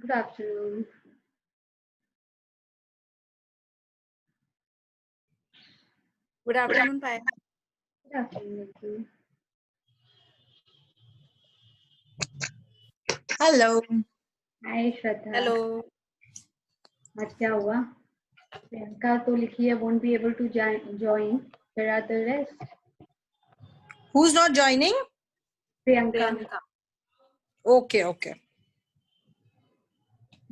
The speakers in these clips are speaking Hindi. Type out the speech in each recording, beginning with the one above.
Good afternoon. Good afternoon, Payal. Good afternoon, Nikki. Hello. Hi, Shraddha. Hello. आज क्या हुआ? प्रियंका तो लिखी है won't be able to join. Where are the rest? Who's not joining? Priyanka. Okay, okay.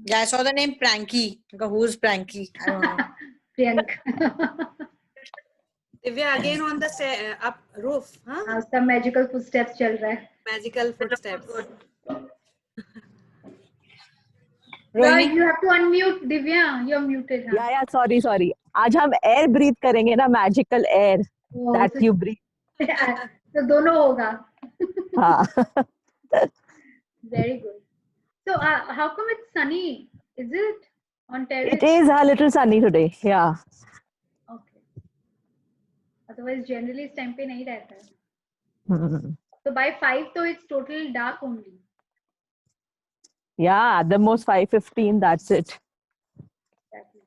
Yeah, I saw the name Pranky. Who's Pranky? I don't know. Priyanka. Divya again on the up roof, huh? हाँ, उसका magical footsteps चल रहा है. Magical footsteps. Rohini? You have to unmute, Divya. You're muted. हाँ. Yeah, sorry. आज हम air breathe करेंगे ना, magical air that you breathe. तो दोनों होगा. हाँ. Very good. So, how come it's sunny? Is it on terrace? It is a little sunny today. Yeah. Okay. Otherwise, generally इस time पे नहीं रहता है. So by 5, तो it's total dark only. Yeah, at the most 5:15. That's it. Exactly.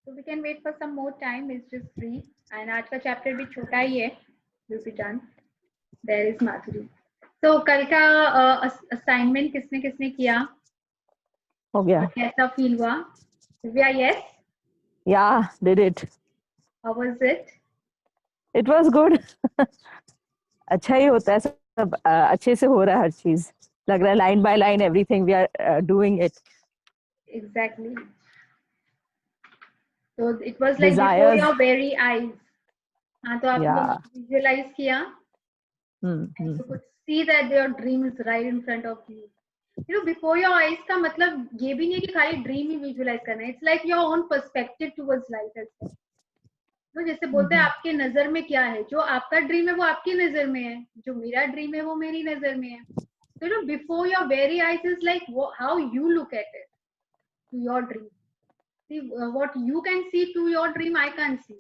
So we can wait for some more time. It's just 3. And आज का chapter भी छोटा ही है. Will be done. There is Madhuri. So कल का assignment किसने किसने किया? हो गया. कैसा feel हुआ? Divya, yes? Yeah, did it. How was it? It was good. अच्छा ही होता है सब अच्छे से हो रहा है हर चीज. लग रहा है line by line everything we are doing it. Exactly. So it was like Desires. before your very eyes. हाँ तो आप लोग visualize किया. You could see that your dream is right in front of you. You know, before your eyes का मतलब ये भी नहीं कि खाली dream ही visualize करना है. It's like your own perspective towards life as well. तो जैसे बोलते हैं आपके नजर में क्या है, जो आपका ड्रीम है वो आपकी नजर में है, जो मेरा ड्रीम है वो मेरी नजर में है. So you know, before your very eyes is like how you look at it to your dream. See, what you can see to your dream, I can't see.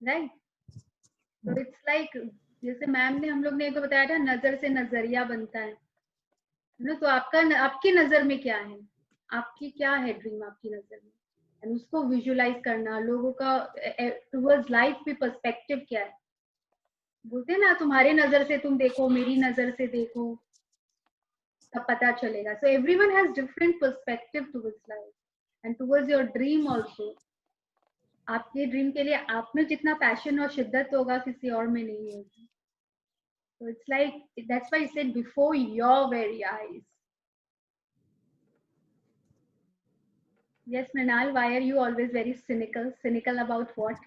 Right? So it's like जैसे मैम ने हम लोग ने एक बताया था नजर से नजरिया बनता है ना. तो आपकी नजर में क्या है, आपकी क्या है ड्रीम आपकी नजर में, एंड उसको विजुअलाइज करना. लोगों का टुवर्ड्स लाइफ भी पर्सपेक्टिव क्या है. बोलते हैं ना तुम्हारे नजर से तुम देखो, मेरी नजर से देखो, तब पता चलेगा. So everyone has different perspective towards life and towards your dream also. आपके ड्रीम के लिए आप में जितना पैशन और शिद्दत होगा किसी और में नहीं होगी. So it's like that's why I said before your very eyes. Yes, Mrinal, why are you always very cynical? Cynical about what?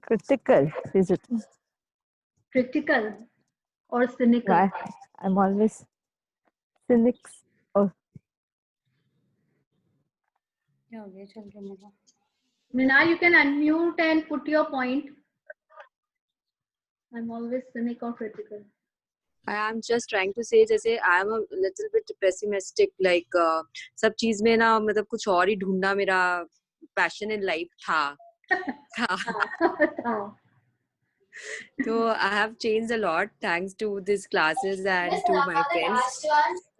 Critical, is it? Critical or cynical? Why? I'm always cynics. Oh. Mrinal, you can unmute and put your point. I'm always cynic or critical. I am just trying to say जैसे I am a little bit pessimistic like सब चीज में ना मतलब कुछ और ही ढूंढना मेरा passion in life था. So I have changed a lot thanks to these classes and to my friends.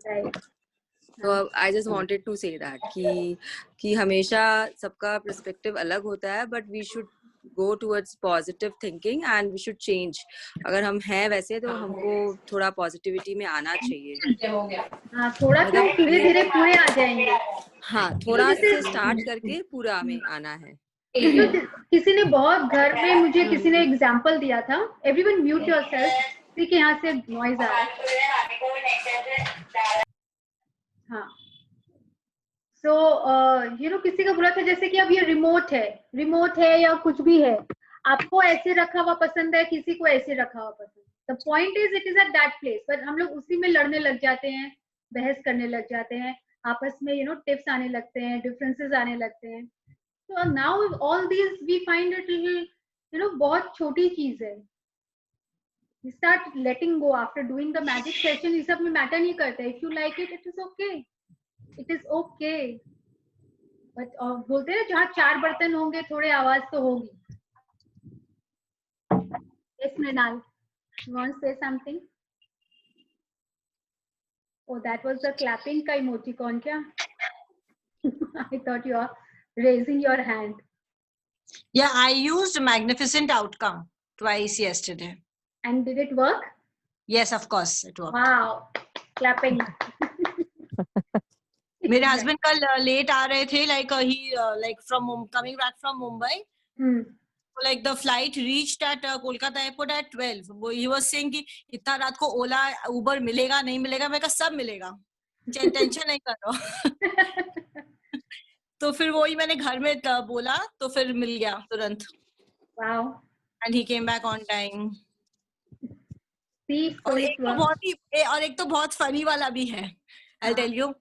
Right. So I just wanted to say that कि हमेशा सबका perspective अलग होता है but we should go towards positive thinking and we should change. अगर हम हैं वैसे तो हमको थोड़ा positivity में आना चाहिए. हाँ, थोड़ा क्यों, धीरे-धीरे पूरे आ जाएंगे. हाँ, थोड़ा से start करके पूरा में आना है. किसी ने बहुत घर में मुझे किसी ने एग्जांपल दिया था. Everyone mute yourself. देखिए यहाँ से नॉइज आ रहा है. हाँ. सो यू नो किसी का बोला था जैसे कि अब ये रिमोट है या कुछ भी है, आपको ऐसे रखा हुआ पसंद है, किसी को ऐसे रखा हुआ पसंद. The point is it is at that place. But हम लोग उसी में लड़ने लग जाते हैं, बहस करने लग जाते हैं, आपस में यू नो टिप्स आने लगते हैं, डिफरेंसेस आने लगते हैं. So now all these we find it you know बहुत छोटी चीज है. We start letting go after doing the magic session. ये सब में मैटर नहीं करता. If you like it, it is okay. It is okay. But बोलते हैं जहाँ 4 बर्तन होंगे थोड़े आवाज तो होगी. Yes, Mrinal, you want to say something? Oh, that was the clapping का emoticon क्या? I thought you are raising your hand. Yeah, I used magnificent outcome twice yesterday. And did it work? Yes, of course, it worked. Wow, clapping. मेरे husband कल late आ रहे थे, like from coming back from Mumbai. Like the flight reached at Kolkata airport at 12. He was saying कि इतना रात को ओला उबर मिलेगा नहीं मिलेगा, मैं कहा सब मिलेगा, टेंशन नहीं करो. तो फिर वही मैंने घर में बोला तो फिर मिल गया तुरंत. Wow. And he came back on time. See, so और it एक तो बहुत फनी वाला भी है. I'll tell you.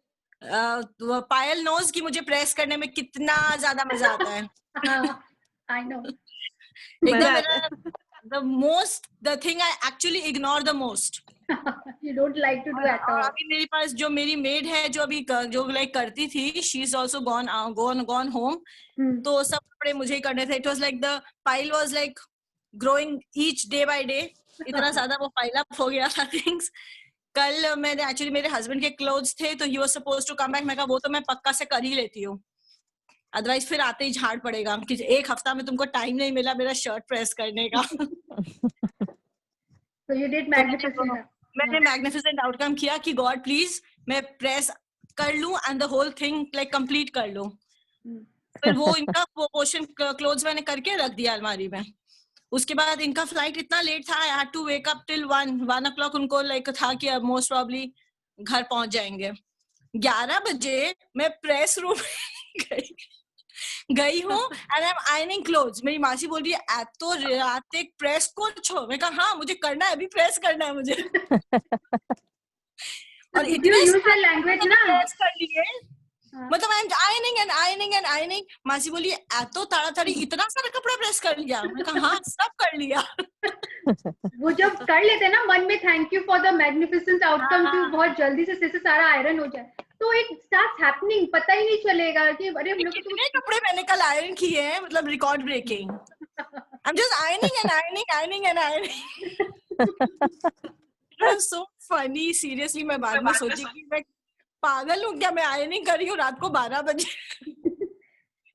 Payal knows कि मुझे प्रेस करने में कितना ज्यादा मजा आता है. I know. The thing I actually ignore the most. You don't like to do at all. अभी मेरे पास जो मेरी maid है जो अभी जो like करती थी, she's also gone home. तो सब कपड़े मुझे ही करने थे. It was like the pile was like growing each day by day. इतना ज्यादा वो pile up हो गया था things. कल मैंने actually मेरे husband के clothes थे तो he was supposed to come back. मैं कहा वो तो मैं पक्का से कर ही लेती हूँ. अदरवाइज फिर आते ही झाड़ पड़ेगा कि एक हफ्ता में तुमको टाइम नहीं मिला मेरा शर्ट प्रेस करने का. So you did magnificent. मैंने मैग्निफिसेंट आउटकम किया कि गॉड प्लीज मैं प्रेस कर लूं and the whole thing like complete कर लूं. फिर वो इनका वो पोर्शन क्लोथ्स मैंने करके रख दिया अलमारी में. उसके बाद इनका फ्लाइट इतना लेट था, I had to wake up till 1 o'clock. उनको लाइक था कि अब मोस्ट प्रोबेबली घर पहुंच जाएंगे. 11 बजे मैं प्रेस रूम गई हूँ and I am ironing clothes. मेरी मासी बोल रही है तो रात एक प्रेस को छो. मैं कहा हाँ मुझे करना है, अभी प्रेस करना है मुझे. और इतना लैंग्वेज ना प्रेस कर लिए, मतलब I am ironing and ironing. मासी बोली तो ताड़ाताड़ी इतना सारा कपड़ा प्रेस कर लिया. मैं कहा हाँ सब कर लिया. वो जब कर लेते हैं ना मन में thank you for the magnificent outcome कि बहुत जल्दी से सारा आयरन हो जाए तो इट स्टार्ट्स हैपनिंग. पता ही नहीं चलेगा कि अरे हम लोग कितने कपड़े मैंने कल आयरन किए हैं, मतलब record breaking. I am just ironing and ironing. It was so funny. Seriously मैं बाद में सोची कि मैं पागल हूँ क्या, मैं आयरनिंग कर रही हूँ रात को 12 बजे.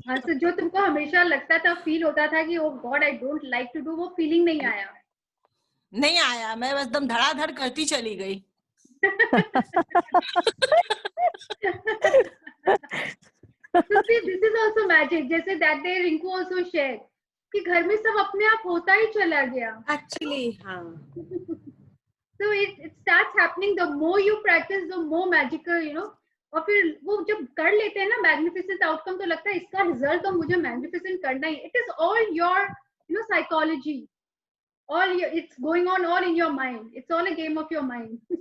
हाँ, तो जो तुमको हमेशा लगता था, फील होता था कि oh God I don't like to do, वो फीलिंग नहीं आया. मैं एकदम धड़ाधड़ करती चली गई. So see, this is also magic. जैसे that day Rinku also shared कि घर में सब अपने आप होता ही चला गया. Actually, हाँ. So it starts happening. The more you practice, the more magical, you know. और फिर वो जब कर लेते हैं ना मैग्निफिसेंट आउटकम तो लगता है इसका रिजल्ट तो मुझे मैग्निफिसेंट करना ही. It is all your you know psychology. All it's going on all in your mind. It's all a game of your mind.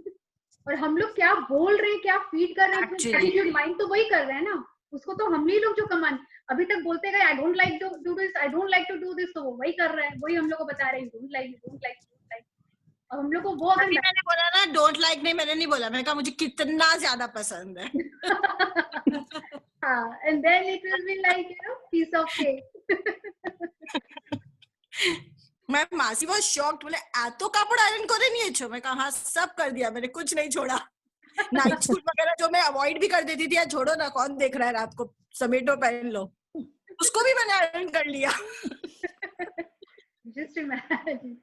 और हम लोग क्या बोल रहे हैं, क्या फीड कर रहे हैं, माइंड तो वही कर रहे हैं ना. उसको तो हम ही लोग जो कमान अभी तक बोलते गए I don't like to do this, I don't like to do this, तो वो वही कर रहा है, वही हम लोग को बता रहे हैं डोंट लाइक. अब हम लोग को वो अगर मैंने बोला ना डोंट लाइक नहीं, मैंने नहीं बोला, मैंने कहा मुझे कितना ज्यादा पसंद है. हाँ, and then it will be like you know piece of cake. मैं मासी बहुत शॉक्ड, बोले तो कपड़ा आयरन करे नहीं छो. मैं कहा हाँ सब कर दिया मैंने, कुछ नहीं छोड़ा. नाइट सूट वगैरह जो मैं अवॉइड भी कर देती थी, छोड़ो ना कौन देख रहा है रात को, समेटो पहन लो, उसको भी मैंने आयरन कर लिया. Just imagine.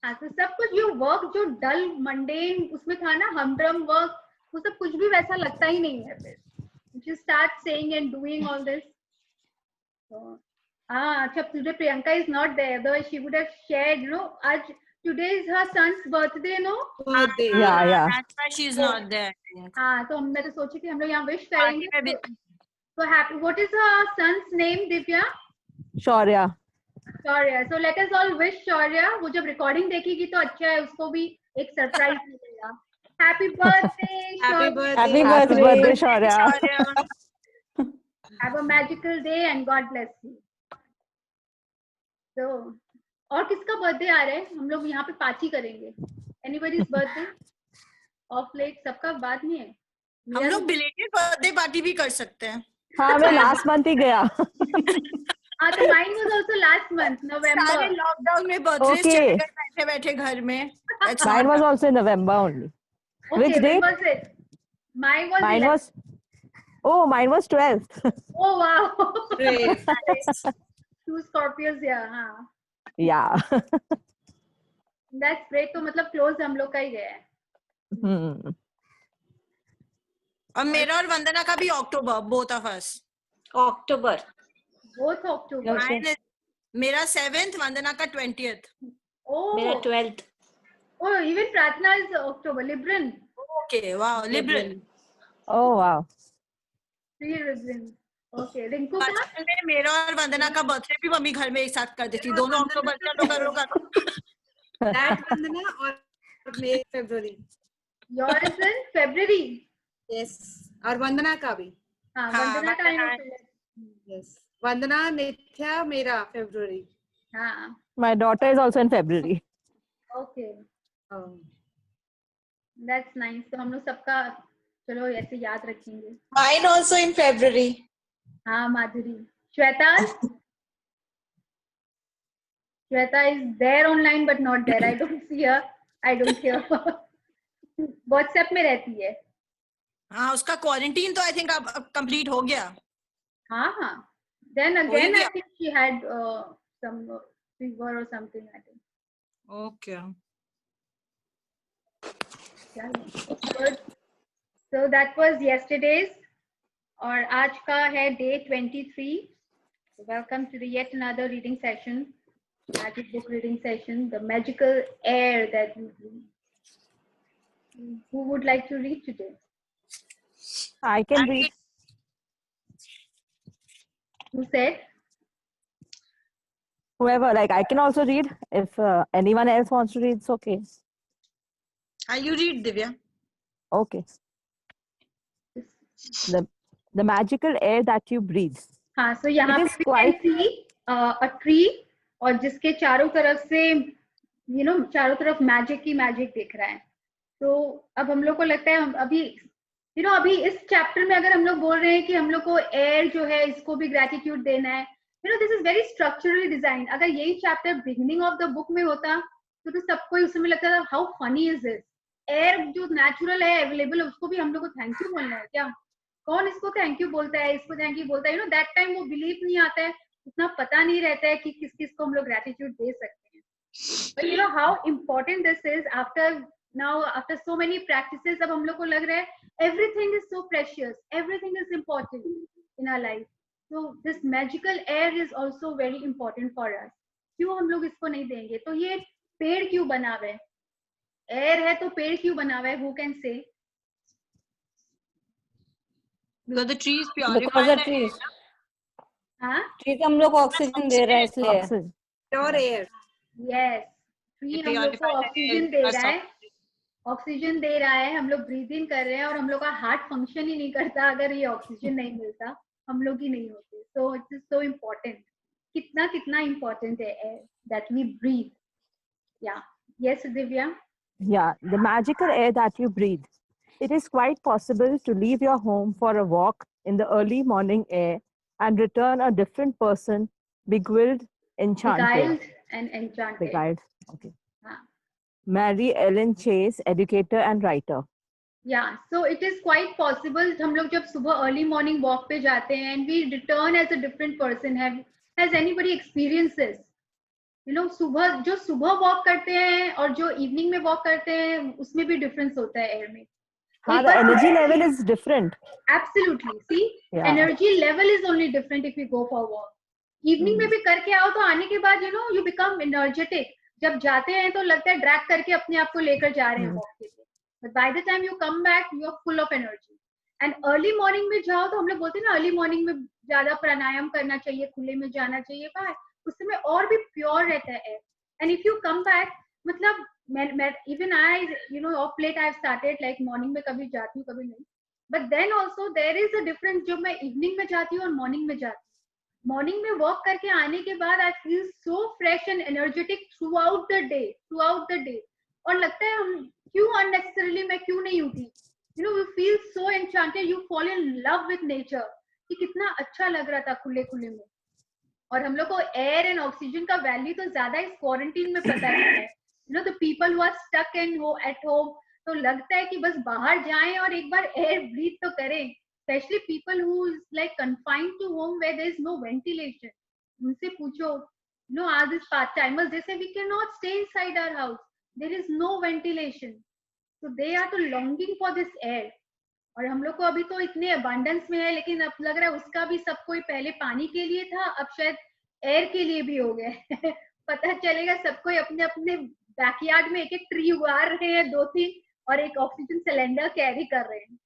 हाँ, तो सब कुछ जो वर्क जो डल मंडेन उसमें था ना, हमड्रम वर्क, वो सब कुछ भी वैसा लगता ही नहीं है. फिर just start saying and doing all this. So, अच्छा, today Priyanka is not there, otherwise she would have shared, you know, today is her son's birthday, no? Yeah. That's why she is not there. हाँ, तो मैं तो सोची कि हम लोग यहाँ विश करेंगे. So happy. What is her son's name, Divya? Shaurya. So let us all wish Shaurya. वो जब recording देखेगी तो अच्छा है, उसको भी एक सरप्राइज मिलेगा. Happy birthday, Shaurya. Happy birthday, Shaurya. Have a magical day and God bless you. So, और किसका बर्थडे आ रहा है? हम लोग यहाँ पे पार्टी करेंगे. Anybody's birthday? Off late, सबका बात नहीं है. हम लोग बिलेटेड बर्थडे पार्टी भी कर सकते हैं. हाँ, मैं लास्ट मंथ ही गया. हाँ, तो mine was also last month, November. सारे लॉकडाउन में बर्थडे चले गए बैठे घर में. Mine was also in November only. Okay, Which day? when was it? Mine was Mine 11. was, oh, mine was 12th. Oh wow. Great. Two Scorpios, yeah. हाँ. Yeah. That's great. तो मतलब close हम लोग का ही गया है. Hmm. और मेरा और वंदना का भी अक्टूबर, both of us. October. Both October. Okay. Mine is, मेरा 7th, वंदना का 20th. मेरा Oh. 12th. Oh, even Pratna is October. Libran. Okay, wow, liberal. Oh, wow. Three Libran. Okay. Rinku का? बचपन में मेरा और वंदना का बर्थडे भी मम्मी घर में एक साथ कर देती, दोनों अक्टूबर करो. That Vandana or May, February. Yours in February. Yes. और वंदना का भी. हाँ, हाँ, वंदना का वंदना है. Yes. वंदना, नित्या, मेरा February. हाँ. My daughter is also in February. Okay. Oh. That's nice. तो हम लोग सबका चलो ऐसे याद रखेंगे. Mine also in February. हाँ, माधुरी. Shweta? Shweta is there online but not there. I don't see her. I don't hear her. WhatsApp में रहती है. हाँ, उसका क्वारंटीन तो आई थिंक अब कंप्लीट हो गया. हाँ हाँ. Then again, गया? I think she had some fever or something. I think. Okay. Good. So that was yesterday's. और आज का है day 23. Welcome to the yet another reading session, magic book reading session, the magical air that we breathe. Who would like to read today? I can read. Who said? Whoever, like I can also read. If anyone else wants to read, it's okay. You read, Divya. Okay. The magical air that you breathe. हाँ, so यहाँ It पे is we quite- can see a tree और जिसके चारों तरफ से चारों तरफ मैजिक ही मैजिक दिख रहा है. तो अब हम लोग को लगता है हम अभी अभी इस चैप्टर में अगर हम लोग बोल रहे हैं कि हम लोग को एयर जो है इसको भी ग्रेटिट्यूड देना है, this is very structurally design. अगर यही chapter beginning of the book में होता तो सबको उसमें लगता था how funny is this. Air जो नेचुरल है अवेलेबल उसको भी हम लोग को थैंक यू बोलना है क्या? कौन इसको थैंक यू बोलता है, इसको थैंक यू बोलता है. दैट टाइम वो बिलीव नहीं आता है, उतना पता नहीं रहता है कि किस किस को हम लोग ग्रेटिट्यूड दे सकते हैं. But how important this is after so many practices. अब हम लोग को लग रहा है everything is so precious, everything is important in our life. So this magical air is also very important for us. क्यों हम लोग इसको नहीं देंगे? तो ये पेड़ क्यों बना हुआ है? एयर है तो पेड़ क्यों बना हुआ है? Who can say? Because the trees Because purify the the trees. हाँ? Trees हम लोग को ऑक्सीजन दे रहा है इसलिए. Oxygen. Pure air. Yes. Tree हम लोग को ऑक्सीजन दे रहा है. ऑक्सीजन दे रहा है, हम लोग ब्रीथ इन कर रहे हैं और हम लोग का हार्ट फंक्शन ही नहीं करता अगर ये ऑक्सीजन नहीं मिलता, हम लोग ही नहीं होते. So it is so important. कितना कितना इम्पोर्टेंट है एयर दैट वी ब्रीथ. या yes Divya. Yeah, the magical air that you breathe. It is quite possible to leave your home for a walk in the early morning air and return a different person, beguiled, enchanted. Beguiled and enchanted. Beguiled. Okay. हाँ. Mary Ellen Chase, educator and writer. Yeah, so it is quite possible. हम लोग जब सुबह early morning walk पे जाते हैं and we return as a different person. Has anybody experienced this? सुबह जो सुबह walk करते हैं और जो evening में walk करते हैं उसमें भी difference होता है air में. हाँ, the energy level is different. Absolutely. See, Yeah. energy level is only different if you go for walk. Evening में भी करके आओ तो आने के बाद you become energetic. जब जाते हैं तो लगता है ड्रैग करके अपने आप को लेकर जा रहे हैं वॉक के लिए. But by the time you come back you are full of energy. And early morning में जाओ तो हम लोग बोलते हैं ना अर्ली मॉर्निंग में ज्यादा प्राणायाम करना चाहिए, खुले में जाना चाहिए बाहर, उस समय और भी प्योर रहता है air. And if you come back मतलब मैं even I of late I have started like morning में कभी जाती हूँ कभी नहीं. But then also there is a difference जो मैं इवनिंग में जाती हूँ और मॉर्निंग में जाती हूँ. मॉर्निंग में वॉक करके आने के बाद I feel so fresh and energetic through out the day. और लगता है हम क्यों अननेसेसरीली मैं क्यों नहीं उठी. You feel so enchanted, you fall in love with nature कि कितना अच्छा लग रहा था खुले खुले में. और हम लोग को एयर एंड ऑक्सीजन का वैल्यू तो ज्यादा इस क्वारंटीन में पता चला है. The people who are stuck in at home तो लगता है कि बस बाहर जाएं और एक बार एयर ब्रीथ तो करें, specially people who is like confined to home where there is no ventilation. उनसे पूछो, no are this part timers, जैसे we can not stay inside our house, there is no ventilation, so they are to longing for this air. और हम लोग को अभी तो इतने अबंडेंस में है, लेकिन अब लग रहा है उसका भी सब कोई पहले पानी के लिए था, अब शायद एयर के लिए भी हो गया है. पता चलेगा सब कोई अपने अपने बैकयार्ड में एक एक ट्री उगा रहे हैं, 2-3, और एक ऑक्सीजन सिलेंडर कैरी कर रहे हैं.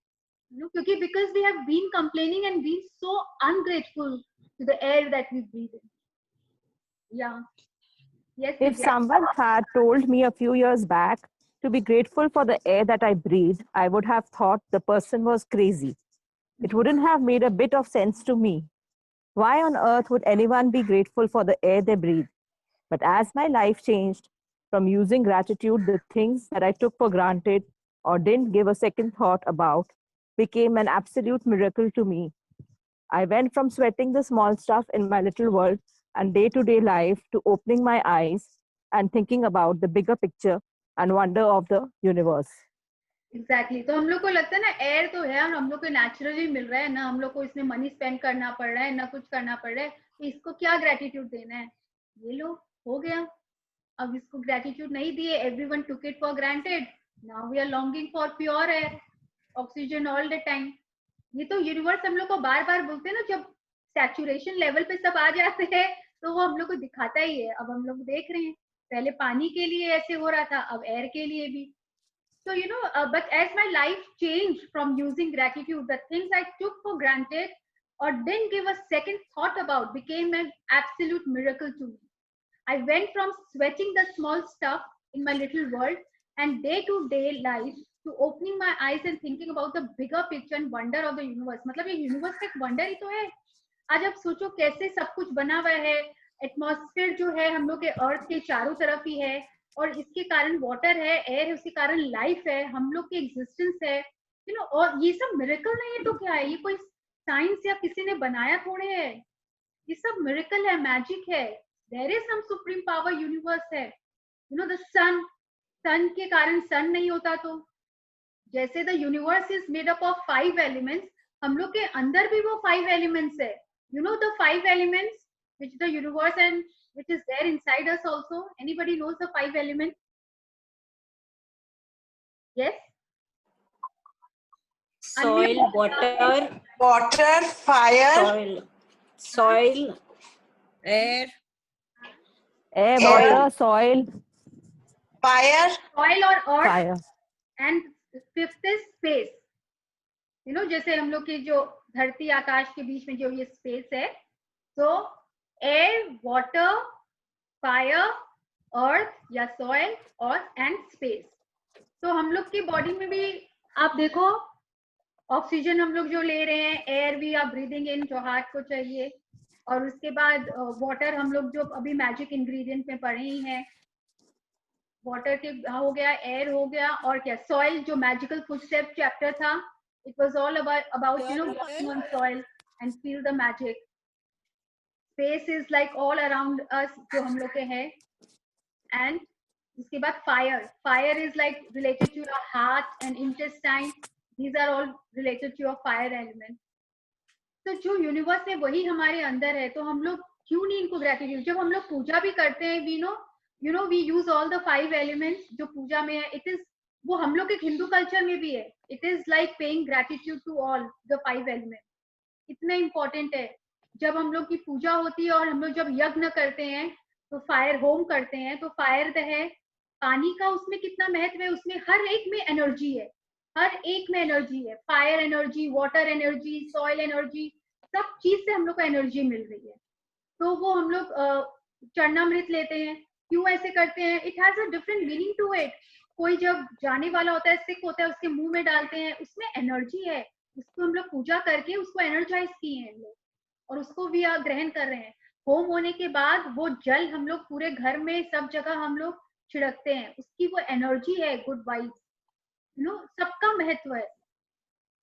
क्योंकि because we have been complaining and been so ungrateful to the air that we breathe in. Yeah. Yes. If someone had told me a few years back to be grateful for the air that I breathe, I would have thought the person was crazy. It wouldn't have made a bit of sense to me. Why on earth would anyone be grateful for the air they breathe? But as my life changed from using gratitude, the things that I took for granted or didn't give a second thought about became an absolute miracle to me. I went from sweating the small stuff in my little world and day-to-day life to opening my eyes and thinking about the bigger picture and wonder of the universe. Exactly. तो हम लोग को लगता है ना एयर तो है और हम लोग को नेचुरली मिल रहा है ना, हम लोग को इसमें मनी स्पेंड करना पड़ रहा है ना, कुछ करना पड़ रहा है, तो इसको क्या ग्रेटिट्यूड देना है? ये लो, हो गया. अब इसको ग्रेटिट्यूड नहीं दिए, everyone took it for granted. Now we are longing for pure air, oxygen all the time. ये तो यूनिवर्स हम लोग को बार बार बोलते हैं ना, जब सैचुरेशन लेवल पे सब आ जाते हैं तो वो हम लोग को दिखाता ही है. अब हम लोग देख रहे हैं, पहले पानी के लिए ऐसे हो रहा था, अब एयर के लिए भी. So, but as my life changed from using gratitude, the things I took for granted or didn't give a second thought about became an absolute miracle to me. I went from sweating the small stuff in my little world and day-to-day life to opening my eyes and thinking about the bigger picture and wonder of the universe. मतलब ये universe का एक wonder ही तो है. आज आप सोचो कैसे सब कुछ बना हुआ है. एटमॉस्फेयर जो है हम लोग के अर्थ के चारों तरफ ही है, और इसके कारण वाटर है, एयर है, उसके कारण लाइफ है, हम लोग की एग्जिस्टेंस है, और ये सब मिरेकल नहीं है तो क्या है? ये कोई साइंस या किसी ने बनाया थोड़े है, ये सब मिरेकल है, मैजिक है. There is some supreme power, universe है. द सन के कारण सन नहीं होता, तो जैसे the universe is made up of 5 elements, हम लोग के अंदर भी वो 5 एलिमेंट्स है. The 5 elements which the universe and which is there inside us also. Anybody knows the 5 elements? Yes. Soil, water, fire, soil, Air. Water, soil, fire, soil or earth. fire. And 5th is space. जैसे हम लोग की जो धरती आकाश के बीच में जो ये स्पेस है, so air, water, fire, earth या soil और and space. तो हम लोग की बॉडी में भी आप देखो, ऑक्सीजन हम लोग जो ले रहे हैं, एयर भी आप ब्रीदिंग इन जो हार्ट को चाहिए, और उसके बाद वाटर हम लोग जो अभी मैजिक इंग्रेडिएंट में पढ़े ही हैं, वाटर के हो गया, एयर हो गया, और क्या सॉइल जो मैजिकल फुटस्टेप चैप्टर था, it was all about walking on soil and feel the magic. Space is like all around us जो हम लोग के है. एंड उसके बाद fire is like related to your heart and intestine. These are all related to your fire element. तो जो यूनिवर्स है वही हमारे अंदर है, तो हम लोग क्यों नहीं इनको ग्रेटिट्यूड? जब हम लोग पूजा भी करते हैं, we use all the 5 elements जो पूजा में है. इट इज वो हम लोग के हिंदू कल्चर में भी है. It is like paying gratitude to all the 5 elements. इतना इम्पोर्टेंट है. जब हम लोग की पूजा होती है और हम लोग जब यज्ञ करते हैं तो फायर होम करते हैं, तो फायर है पानी का, उसमें कितना महत्व है, उसमें हर एक में एनर्जी है, हर एक में एनर्जी है. Fire energy, water energy, soil energy, सब चीज से हम लोग को एनर्जी मिल रही है. तो वो हम लोग चरणामृत लेते हैं. क्यों ऐसे करते हैं? It has a different meaning to it. कोई जब जाने वाला होता है, सिक होता है, उसके मुंह में डालते हैं, उसमें एनर्जी है. उसको हम लोग पूजा करके उसको एनर्जाइज किए हैं हम लोग, और उसको भी ग्रहण कर रहे हैं. होम होने के बाद वो जल हम लोग पूरे घर में सब जगह हम लोग छिड़कते हैं. उसकी वो एनर्जी है, गुड वाइब्स. सबका महत्व है.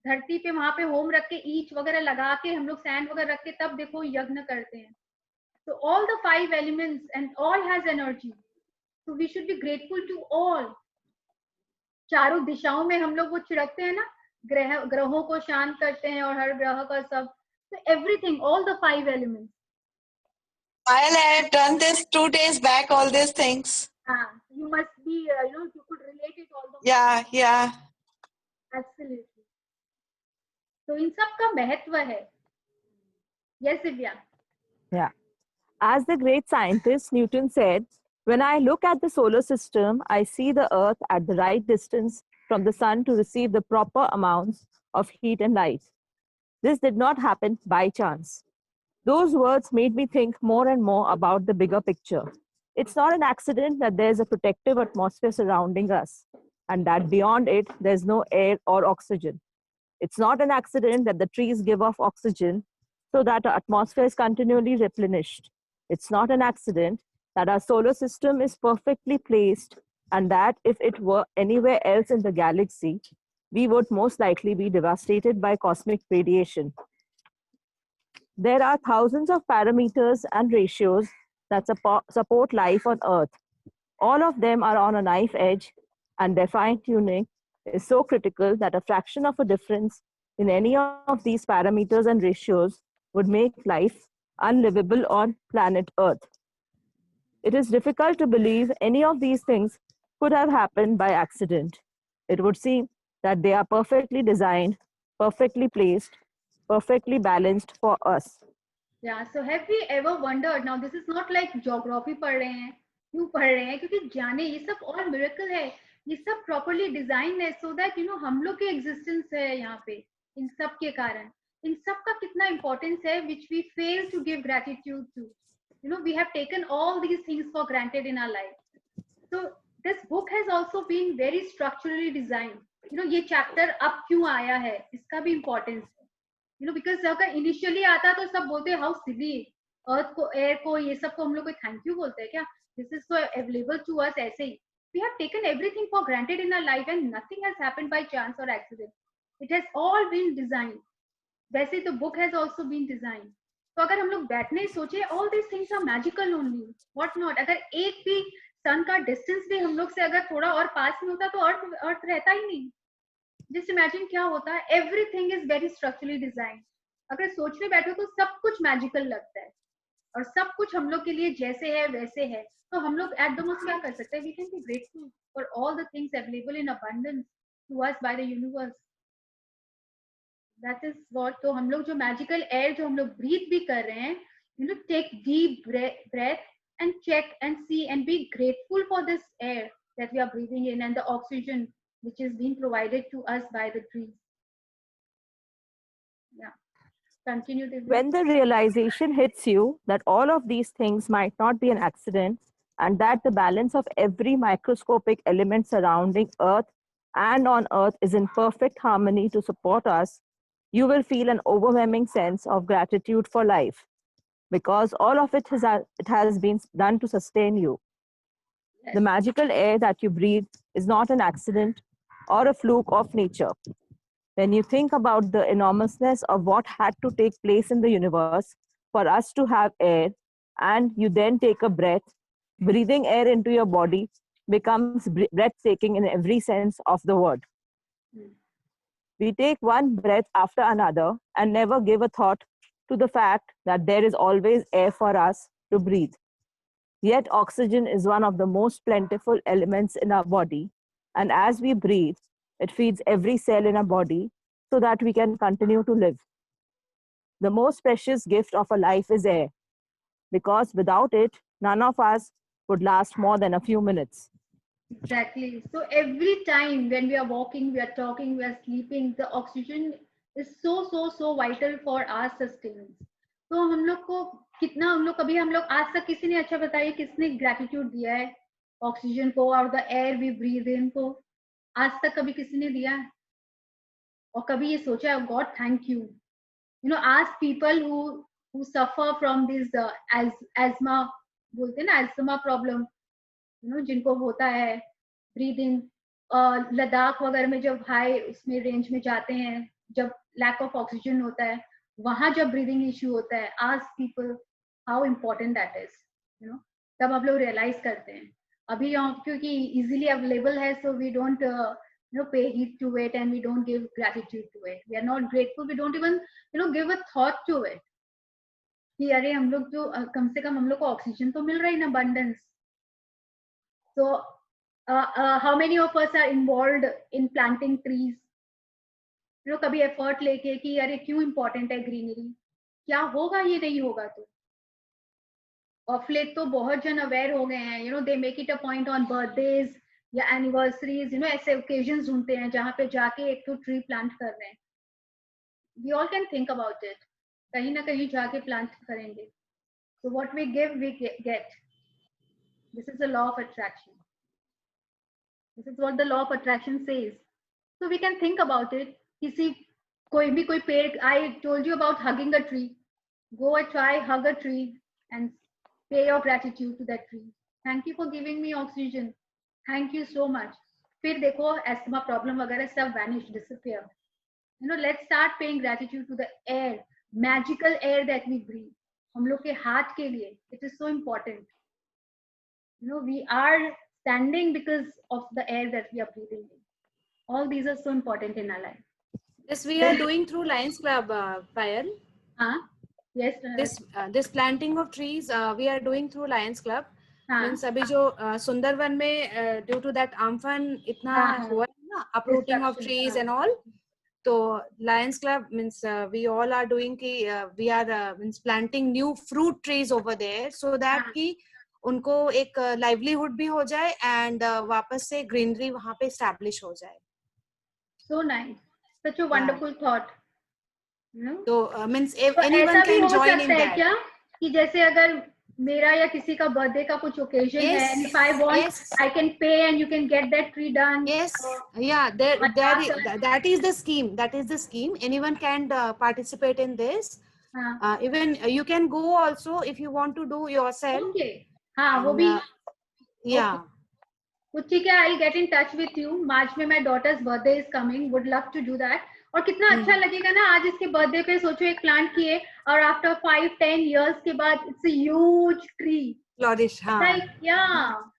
धरती पे वहां पे होम रख के ईच वगैरह लगा के हम लोग सैंड वगैरह रख के तब देखो यज्ञ करते हैं. So all the 5 elements and all has energy. So we should be grateful to all. चारों दिशाओं में हम लोग वो छिड़कते हैं ना, ग्रहों को शांत करते हैं और हर ग्रह का सब, तो everything, all the 5 elements. While I have done this 2 days back, all these things. You must be, you could relate it all the. Yeah. Absolutely. तो इन सब का महत्व है. Yes, Divya. Yeah. As the great scientist Newton said, when I look at the solar system, I see the Earth at the right distance from the sun to receive the proper amounts of heat and light. This did not happen by chance. Those words made me think more and more about the bigger picture. It's not an accident that there's a protective atmosphere surrounding us, and that beyond it, there's no air or oxygen. It's not an accident that the trees give off oxygen so that our atmosphere is continually replenished. It's not an accident that our solar system is perfectly placed, and that if it were anywhere else in the galaxy, we would most likely be devastated by cosmic radiation. There are thousands of parameters and ratios that support life on Earth. All of them are on a knife edge, and their fine-tuning is so critical that a fraction of a difference in any of these parameters and ratios would make life unlivable on planet Earth. It is difficult to believe any of these things could have happened by accident. It would seem that they are perfectly designed, perfectly placed, perfectly balanced for us. Yeah, so have we ever wondered, now this is not like geography पढ़ रहे हैं, क्यों पढ़ रहे हैं, क्योंकि जाने ये सब और miracle है, ये सब properly designed है so that हम लोग की existence है यहाँ पे, इन सब के कारण, इन सब का कितना importance है which we fail to give gratitude to. We have taken all these things for granted in our life. So this book has also been very structurally designed. ये chapter अब क्यों आया है, इसका भी importance है. Because अगर initially आता तो सब बोलते how silly, earth को, air को, ये सब को हम लोग thank you बोलते हैं क्या? This is so available to us ऐसे ही. We have taken everything for granted in our life and nothing has happened by chance or accident. It has all been designed. वैसे तो book has also been designed. तो अगर हम लोग बैठने सोचे, all these things are magical only. What not? अगर एक भी सन का डिस्टेंस भी हम लोग से अगर थोड़ा और पास में होता तो अर्थ रहता ही नहीं. जस्ट इमेजिन क्या होता है. Everything is very structurally design. अगर सोचने बैठो तो सब कुछ मैजिकल लगता है और सब कुछ हम लोग के लिए जैसे है वैसे है. तो हम लोग एट द मोस्ट क्या कर सकते हैं? We can be grateful for all the things available in abundance to us by the universe. That is what. तो हम लोग जो मैजिकल एयर जो हम लोग ब्रीथ भी कर रहे हैं, take deep breath and check and see and be grateful for this air that we are breathing in and the oxygen which is being provided to us by the trees. Yeah. Continue. When the realization hits you that all of these things might not be an accident and that the balance of every microscopic element surrounding Earth and on Earth is in perfect harmony to support us, you will feel an overwhelming sense of gratitude for life, because all of it has been done to sustain you. Yes. The magical air that you breathe is not an accident or a fluke of nature. When you think about the enormousness of what had to take place in the universe for us to have air, and you then take a breath, breathing air into your body becomes breathtaking in every sense of the word. We take one breath after another and never give a thought to the fact that there is always air for us to breathe. Yet oxygen is one of the most plentiful elements in our body, and as we breathe, it feeds every cell in our body so that we can continue to live. The most precious gift of a life is air, because without it, none of us would last more than a few minutes. Exactly. So every time when we are walking, we are talking, we are sleeping, the oxygen is so vital for our sustenance. तो हम लोग को कितना, हम लोग आज तक किसी ने अच्छा बताइए किसने ग्रेटिट्यूड दिया है ऑक्सीजन को और द एयर वी ब्रीथ इन को? आज तक कभी किसी ने दिया है? और कभी ये सोचा है God thank you? Ask people who suffer from this ESMA, बोलते हैं ना एस्मा प्रॉब्लम, जिनको होता है ब्रीदिंग, लद्दाख वगैरह में जब हाई उसमें रेंज में जाते हैं, जब लैक ऑफ ऑक्सीजन होता है, वहां जब ब्रीदिंग इश्यू होता है, ask people how important that is. तब आप लोग रियलाइज करते हैं. अभी क्योंकि इजीली अवेलेबल है, so we don't pay heed to it, and we don't give gratitude to it. We are not grateful. We don't even give a thought to it. कि अरे हम लोग जो कम से कम हम लोग को ऑक्सीजन तो मिल रहा है in abundance. So how many of us are involved in planting trees? कभी एफर्ट लेके कि अरे क्यों इम्पोर्टेंट है ग्रीनरी, क्या होगा ये नहीं होगा तो. ऑफ लेट तो बहुत जन अवेयर हो गए हैं. They make it a point on birthdays या एनिवर्सरीज. ऐसे ओकेजन्स ढूंढते हैं जहाँ पे जाके एक तो ट्री प्लांट कर रहे हैं. We all can think about it. कहीं ना कहीं जाके प्लांट करेंगे. So what we give we get. This is the law of attraction. This is what the law of attraction says. So we can think about it. कोई पेड़, I told you about hugging a tree. Go and try, hug a tree and pay your gratitude to that tree. Thank you for giving me oxygen. Thank you so much. फिर देखो asthma problem वगैरह सब vanish, disappear. Let's start paying gratitude to the air, magical air that we breathe. हम लोग के हार्ट के लिए it is so important. We are standing because of the air that we are breathing in. All these are so important in our life. This we are doing through Lions Club, Payal. Yes. This planting of trees we are doing through Lions Club. Means अभी जो सुंदरवन में due to that Amphan इतना हुआ है ना, uprooting of trees and all. तो Lions Club means we all are doing कि we are means planting new fruit trees over there so that कि उनको एक livelihood भी हो जाए and वापस से greenery वहाँ पे establish हो जाए. So nice. Such a wonderful thought. तो means anyone can join in that. क्या कि जैसे अगर मेरा या किसी का बर्थडे का कुछ ओकेजन है, and if I want, I can pay and you can get that tree done. Yes, yeah, that is the scheme. That is the scheme. Anyone can participate in this. Even you can go also if you want to do yourself. Okay. हाँ, वो भी. Yeah. तो ठीक है, I'll get in touch with you. मार्च में my daughter's birthday is coming. Would love to do that. और कितना अच्छा लगेगा ना, आज इसके बर्थडे पे सोचो एक प्लांट किए और आफ्टर 5-10 years के बाद it's a huge tree flourish. हाँ, लाइक या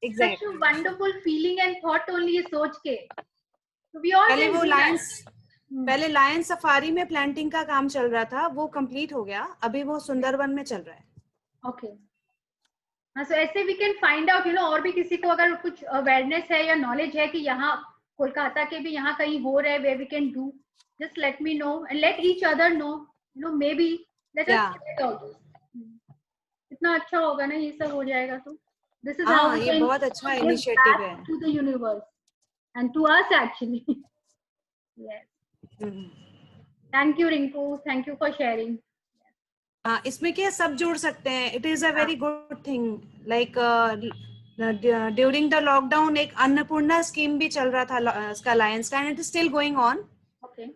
exactly. Such a wonderful feeling and thought only ये सोच के. वी ऑल पहले वो पहले लायन सफारी में प्लांटिंग का काम चल रहा था, वो कंप्लीट हो गया. अभी वो सुंदरवन में चल रहा है. ओके. हाँ, सो ऐसे वी कैन फाइंड आउट और भी किसी को अगर कुछ अवेयरनेस है या नॉलेज है कि यहाँ कोलकाता के भी यहाँ कहीं हो रहा है, where we can do. Just let me know and let each other know. Maybe let us get all this. इतना अच्छा होगा ना, ये सब हो जाएगा तो. This is how we ये can बहुत अच्छा इनिशिएटिव है. To the universe and to us actually. Yes. Thank you, Rinku. Thank you for sharing. इसमें क्या सब जोड़ सकते हैं. It is a very good thing. Like during the lockdown एक अन्नपूर्णा स्कीम भी चल रहा था इसका लायंस का, and it is still going on. Okay.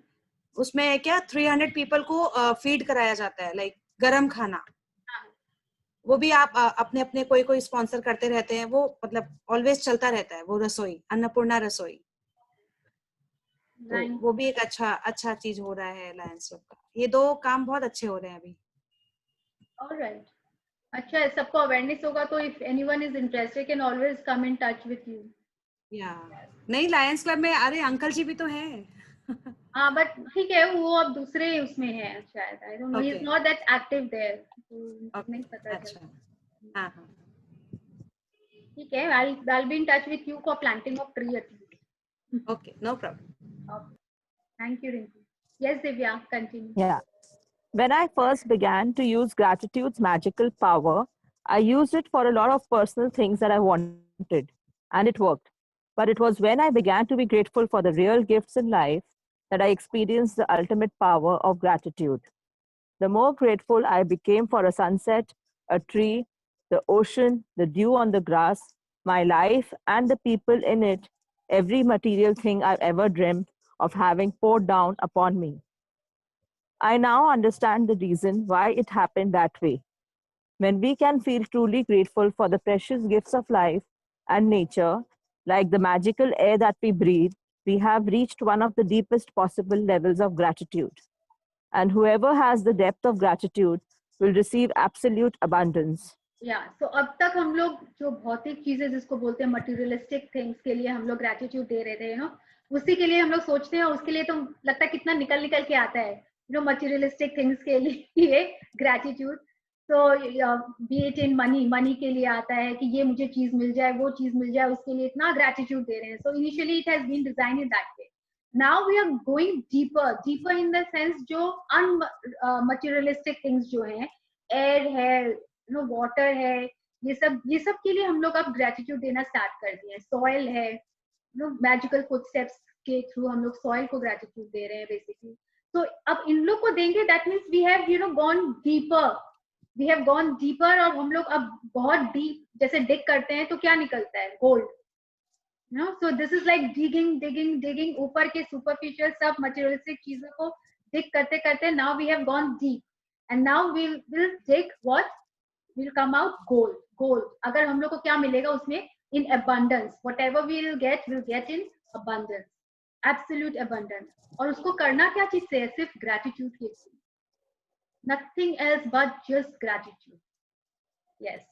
उसमें क्या 300 पीपल को फीड कराया जाता है, लाइक गरम खाना. वो भी आप अपने अपने कोई स्पॉन्सर करते रहते हैं. वो मतलब ऑलवेज चलता रहता है वो रसोई, अन्नपूर्णा रसोई. तो वो भी एक अच्छा चीज हो रहा है लायंस क्लब का. ये 2 काम बहुत अच्छे हो रहे हैं अभी. Alright. अच्छा है, सबको अवेयरनेस होगा तो if anyone is interested can always come in touch with you. नहीं, लायंस क्लब में अरे अंकल जी भी तो हैं. हाँ, बट ठीक है, वो अब दूसरे उसमें है शायद. I don't know. He is not that active there. नहीं पता. अच्छा. हाँ. ठीक है, I'll be in touch with you for planting of tree at least. Okay, no problem. Okay. Thank you, Rinku. Yes, Divya, continue. Yeah. When I first began to use gratitude's magical power, I used it for a lot of personal things that I wanted, and it worked. But it was when I began to be grateful for the real gifts in life that I experienced the ultimate power of gratitude. The more grateful I became for a sunset, a tree, the ocean, the dew on the grass, my life, and the people in it, every material thing I've ever dreamt of having poured down upon me. I now understand the reason why it happened that way. When we can feel truly grateful for the precious gifts of life and nature, like the magical air that we breathe, we have reached one of the deepest possible levels of gratitude. And whoever has the depth of gratitude will receive absolute abundance. So अब तक हम लोग जो भौतिक चीजें जिसको बोलते हैं मटेरियलिस्टिक थिंग्स के लिए हम लोग ग्रेटिट्यूड दे रहे थे, उसी के लिए हम लोग सोचते हैं, और उसके लिए तो लगता है कितना निकल निकल के आता है, मटेरियलिस्टिक थिंग्स के लिए ग्रेटिट्यूड। तो बी इट इन मनी के लिए आता है कि ये मुझे चीज मिल जाए, वो चीज मिल जाए, उसके लिए इतना ग्रेटिट्यूड दे रहे हैं। So initially it has been design in that way. Now we are going deeper in the sense जो अनमटेरियलिस्टिक थिंग्स जो हैं, एयर है, वाटर है, ये सब के लिए हम लोग अब ग्रेटिट्यूड देना स्टार्ट कर दिए हैं। सॉइल है, मैजिकल फुटस्टेप्स के थ्रू हम लोग सॉइल को ग्रेटिट्यूड दे रहे हैं बेसिकली। तो अब इन लोग को देंगे, that means we have gone deeper, और हम लोग अब बहुत डीप, जैसे डिग करते हैं तो क्या निकलता है, gold. So this is like digging ऊपर के सुपरफिशियल सब मटेरियलिस्टिक चीजों को डिग करते करते, now we have gone deep, and now we will dig what will come out gold। अगर हम लोग को क्या मिलेगा उसमें, in abundance, whatever we'll get in abundance, absolute abundance। और उसको करना क्या चीज से है, सिर्फ gratitude के through, nothing else but just gratitude। yes।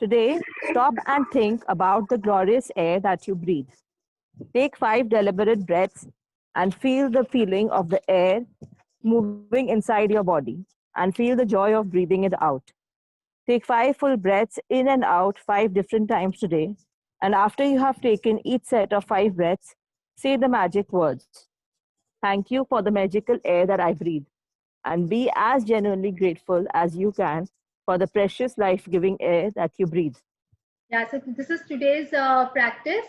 Today, stop and think about the glorious air that you breathe. Take 5 deliberate breaths and feel the feeling of the air moving inside your body, and feel the joy of breathing it out. Take 5 full breaths in and out 5 different times today. And after you have taken each set of 5 breaths, say the magic words. Thank you for the magical air that I breathe. And be as genuinely grateful as you can for the precious life-giving air that you breathe. Yeah, so this is today's practice.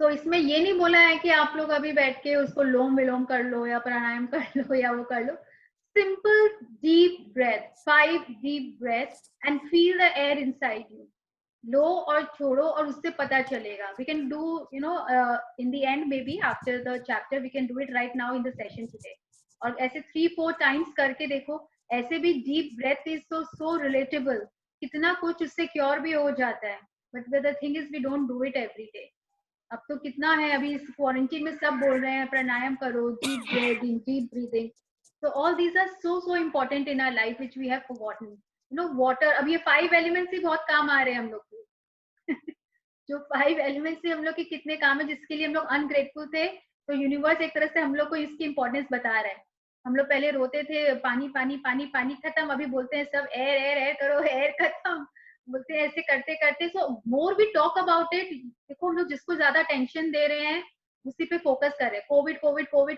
तो इसमें ये नहीं बोला है कि आप लोग अभी बैठ के उसको लोम विलोम कर लो या प्राणायाम कर लो या वो कर लो। Simple deep breath, 5 deep breaths, and feel the air inside you. लो और छोड़ो और उससे पता चलेगा। We can do, in the end maybe after the chapter we can do it right now in the session today. और ऐसे 3-4 times करके देखो। ऐसे भी deep breath is so relatable. कितना कुछ उससे क्योर भी हो जाता है। But the thing is we don't do it every day. अब तो कितना है, अभी इस क्वारंटीन में सब बोल रहे हैं प्राणायाम करो, deep breathing। So all these are so important in our life which we have forgotten। water, अब ये 5 elements ही बहुत काम आ रहे हैं हम लोग को। जो 5 elements से हम लोग के कितने काम है, जिसके लिए हम लोग अनग्रेटफुल थे, तो यूनिवर्स एक तरह से हम लोग को इसकी इंपॉर्टेंस बता रहा है। हम लोग पहले रोते थे पानी पानी पानी पानी खत्म, अभी बोलते हैं सब एयर एयर एयर करो, एयर खत्म बोलते हैं, ऐसे करते करते। So more we talk about it, देखो हम लोग जिसको ज्यादा टेंशन दे रहे हैं उसी पे फोकस कर रहे हैं। कोविड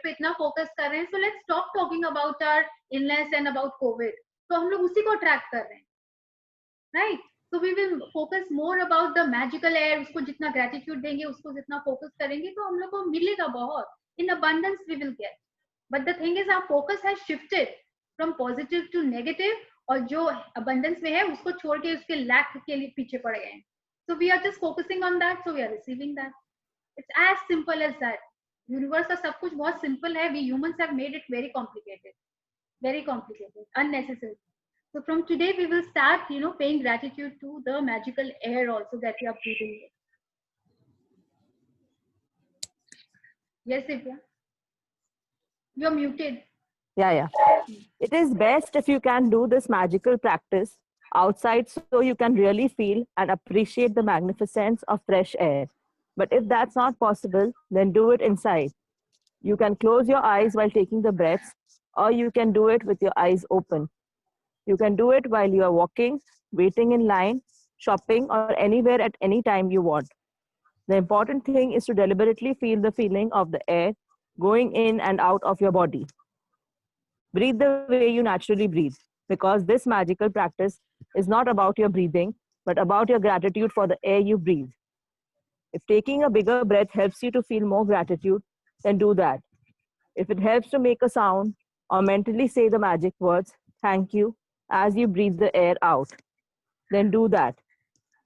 पे इतना फोकस कर रहे हैं। So let's stop talking about our illness and about Covid. तो हम लोग उसी को ट्रैक कर रहे हैं, right. So we will focus more about the magical air. उसको जितना ग्रेटिट्यूड देंगे, उसको जितना फोकस करेंगे, तो हम लोग को मिलेगा बहुत। In abundance we will get. But the thing is our focus has shifted from positive to negative, और जो अबंडेंस में है उसको छोड़ के उसके लैक के लिए पीछे पड़ गए हैं। So we are just focusing on that, so we are receiving that. It's as simple as that. Universe का सब कुछ बहुत simple है. We humans have made it very complicated, unnecessary. So from today we will start, paying gratitude to the magical air also that we are breathing in. Yes, Divya. You're muted. Yeah. It is best if you can do this magical practice outside, so you can really feel and appreciate the magnificence of fresh air. But if that's not possible, then do it inside. You can close your eyes while taking the breaths, or you can do it with your eyes open. You can do it while you are walking, waiting in line, shopping, or anywhere at any time you want. The important thing is to deliberately feel the feeling of the air going in and out of your body. Breathe the way you naturally breathe, because this magical practice is not about your breathing, but about your gratitude for the air you breathe. If taking a bigger breath helps you to feel more gratitude, then do that. If it helps to make a sound or mentally say the magic words, thank you, as you breathe the air out, then do that.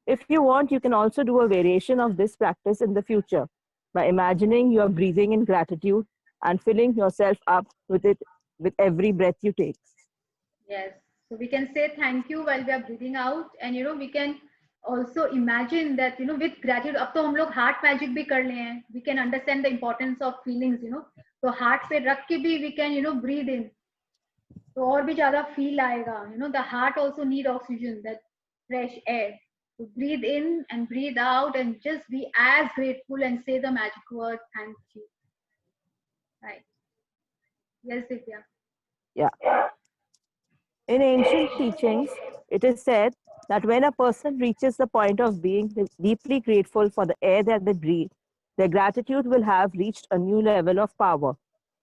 If you want, you can also do a variation of this practice in the future by imagining you are breathing in gratitude and filling yourself up with it with every breath you take. Yes. So we can say thank you while we are breathing out, and we can also imagine that with gratitude, अब तो हम लोग heart magic भी कर ले हैं, we can understand the importance of feelings, तो heart पे रख के भी we can breathe in, तो और भी ज़्यादा feel आएगा, the heart also need oxygen, that fresh air. So breathe in and breathe out and just be as grateful and say the magic word, thank you. Right. Yes, Divya. Yeah. In ancient teachings, it is said that when a person reaches the point of being deeply grateful for the air that they breathe, their gratitude will have reached a new level of power,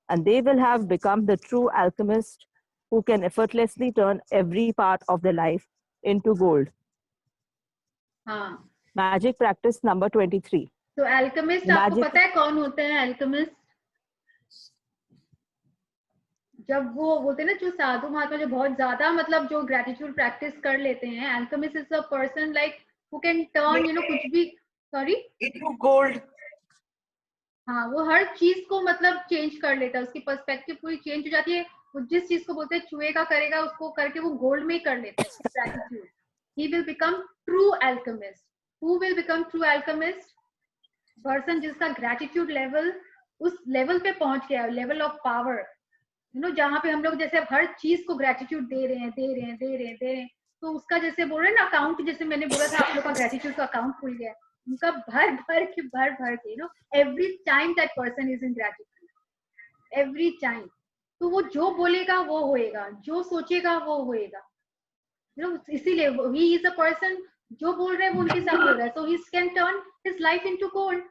and they will have become the true alchemist who can effortlessly turn every part of their life into gold. हाँ. Magic practice number 23. तो alchemist आपको पता है कौन होते हैं alchemist? जब वो बोलते हैं ना जो साधु महात्मा जो बहुत ज्यादा मतलब जो ग्रेटिट्यूड प्रैक्टिस कर लेते हैं, alchemist is a person like who can turn कुछ भी into gold. हाँ, वो हर चीज को मतलब चेंज कर लेता है, उसकी पर्सपेक्टिव पूरी चेंज हो जाती है। वो जिस चीज को बोलते हैं छुएगा करेगा उसको करके वो गोल्ड में ही कर लेता है। Gratitude, he will become true alchemist. Who will become true alchemist? Person जिसका ग्रेटिट्यूड लेवल उस लेवल पे पहुंच गया, लेवल ऑफ पावर, जहाँ पे हम लोग जैसे हर चीज को ग्रेटिट्यूड दे रहे हैं, तो उसका जैसे बोल रहे हैं ना अकाउंट, जैसे मैंने बोला था आप लोग का ग्रेटिट्यूड का अकाउंट खुल गया, उनका भर के every time that person is in gratitude, every time. तो वो जो बोलेगा वो होएगा, जो सोचेगा वो होएगा, इसीलिए ही इज अ पर्सन, जो बोल रहे हैं वो उनके साथ हो रहा है। So he can turn his life into gold.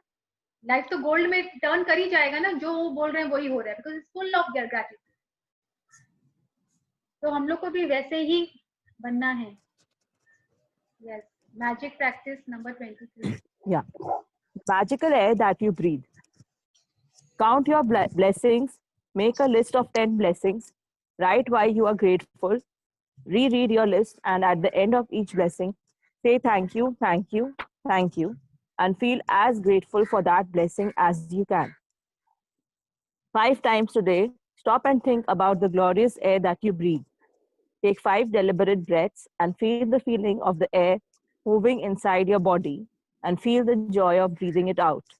Life तो गोल्ड में टर्न कर ही जाएगा ना, जो वो बोल रहे हैं वही हो रहा है, because it's full of their gratitude. तो हम लोग को भी वैसे ही बनना है। Yes, magic practice number 23। Yeah. Magical air that you breathe. Count your blessings. Make a list of 10 blessings. Write why you are grateful. Reread your list, and at the end of each blessing, say thank you, thank you, thank you, and feel as grateful for that blessing as you can. 5 times today, stop and think about the glorious air that you breathe. Take 5 deliberate breaths and feel the feeling of the air moving inside your body, and feel the joy of breathing it out.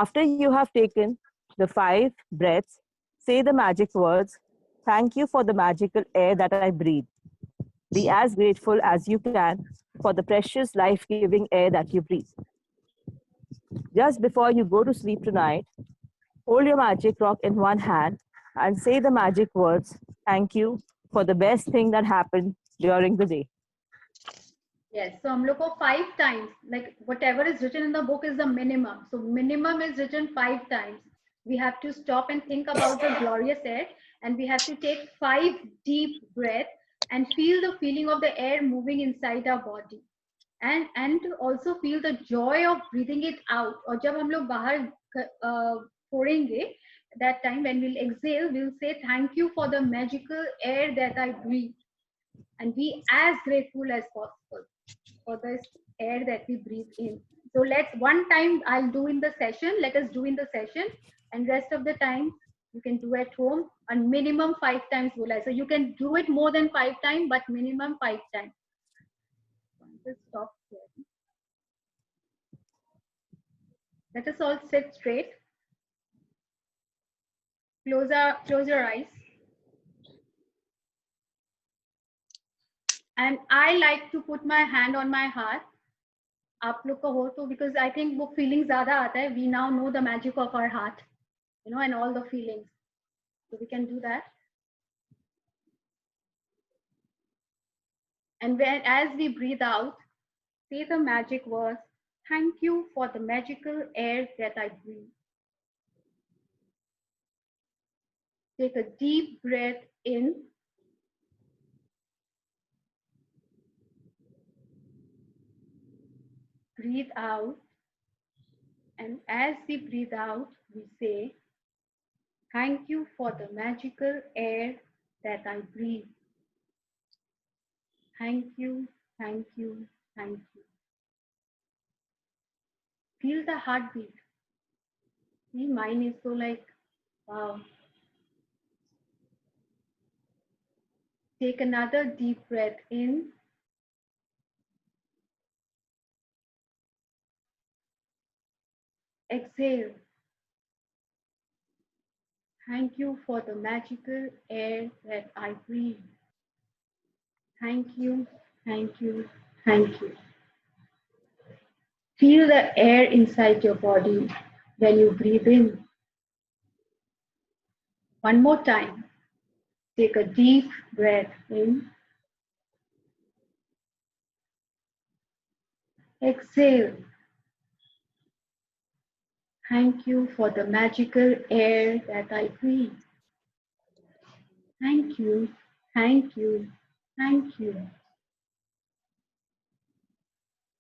After you have taken the 5 breaths, say the magic words, thank you for the magical air that I breathe. Be as grateful as you can for the precious life-giving air that you breathe. Just before you go to sleep tonight, hold your magic rock in one hand and say the magic words, thank you for the best thing that happened during the day. Yes, so हम लोग को 5 times, like whatever is written in the book is the minimum. So minimum is written 5 times. We have to stop and think about the glorious air, and we have to take 5 deep breaths and feel the feeling of the air moving inside our body, and also feel the joy of breathing it out. और जब हम लोग बाहर छोड़ेंगे, that time when we'll exhale, we'll say thank you for the magical air that I breathe, and be as grateful as possible for this air that we breathe in. So let's one time I'll do in the session. Let us do in the session, and rest of the time you can do at home, and minimum 5 times bola. So you can do it more than 5 times, but minimum 5 times. Just stop here. Let us all sit straight. Close your eyes. And I like to put my hand on my heart. आप लोग का हो तो, because I think वो feeling ज़्यादा आता है. We now know the magic of our heart, and all the feelings. So we can do that. And as we breathe out, say the magic words, thank you for the magical air that I breathe. Take a deep breath in. Breathe out. And as we breathe out, we say, thank you for the magical air that I breathe. Thank you, thank you, thank you. Feel the heartbeat. See, mine is so like, wow. Take another deep breath in. Exhale. Thank you for the magical air that I breathe. Thank you, Thank you. Thank you. Feel the air inside your body when you breathe in. One more time. Take a deep breath in. Exhale. Thank you for the magical air that I breathe. Thank you. Thank you. Thank you.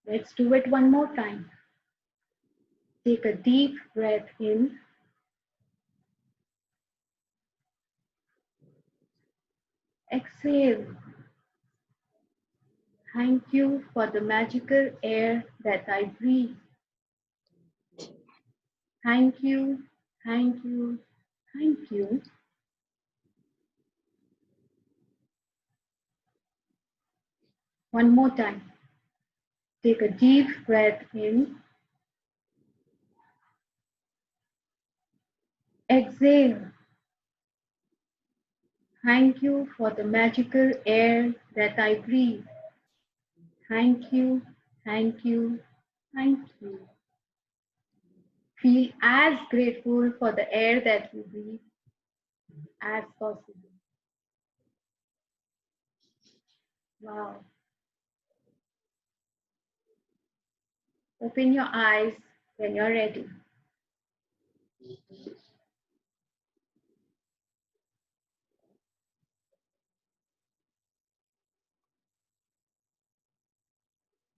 Let's do it one more time. Take a deep breath in. Exhale. Thank you for the magical air that I breathe. Thank you. Thank you. Thank you. One more time. Take a deep breath in. Exhale. Thank you for the magical air that I breathe. Thank you. Thank you. Thank you. Feel as grateful for the air that you breathe as possible. Wow. Open your eyes when you're ready.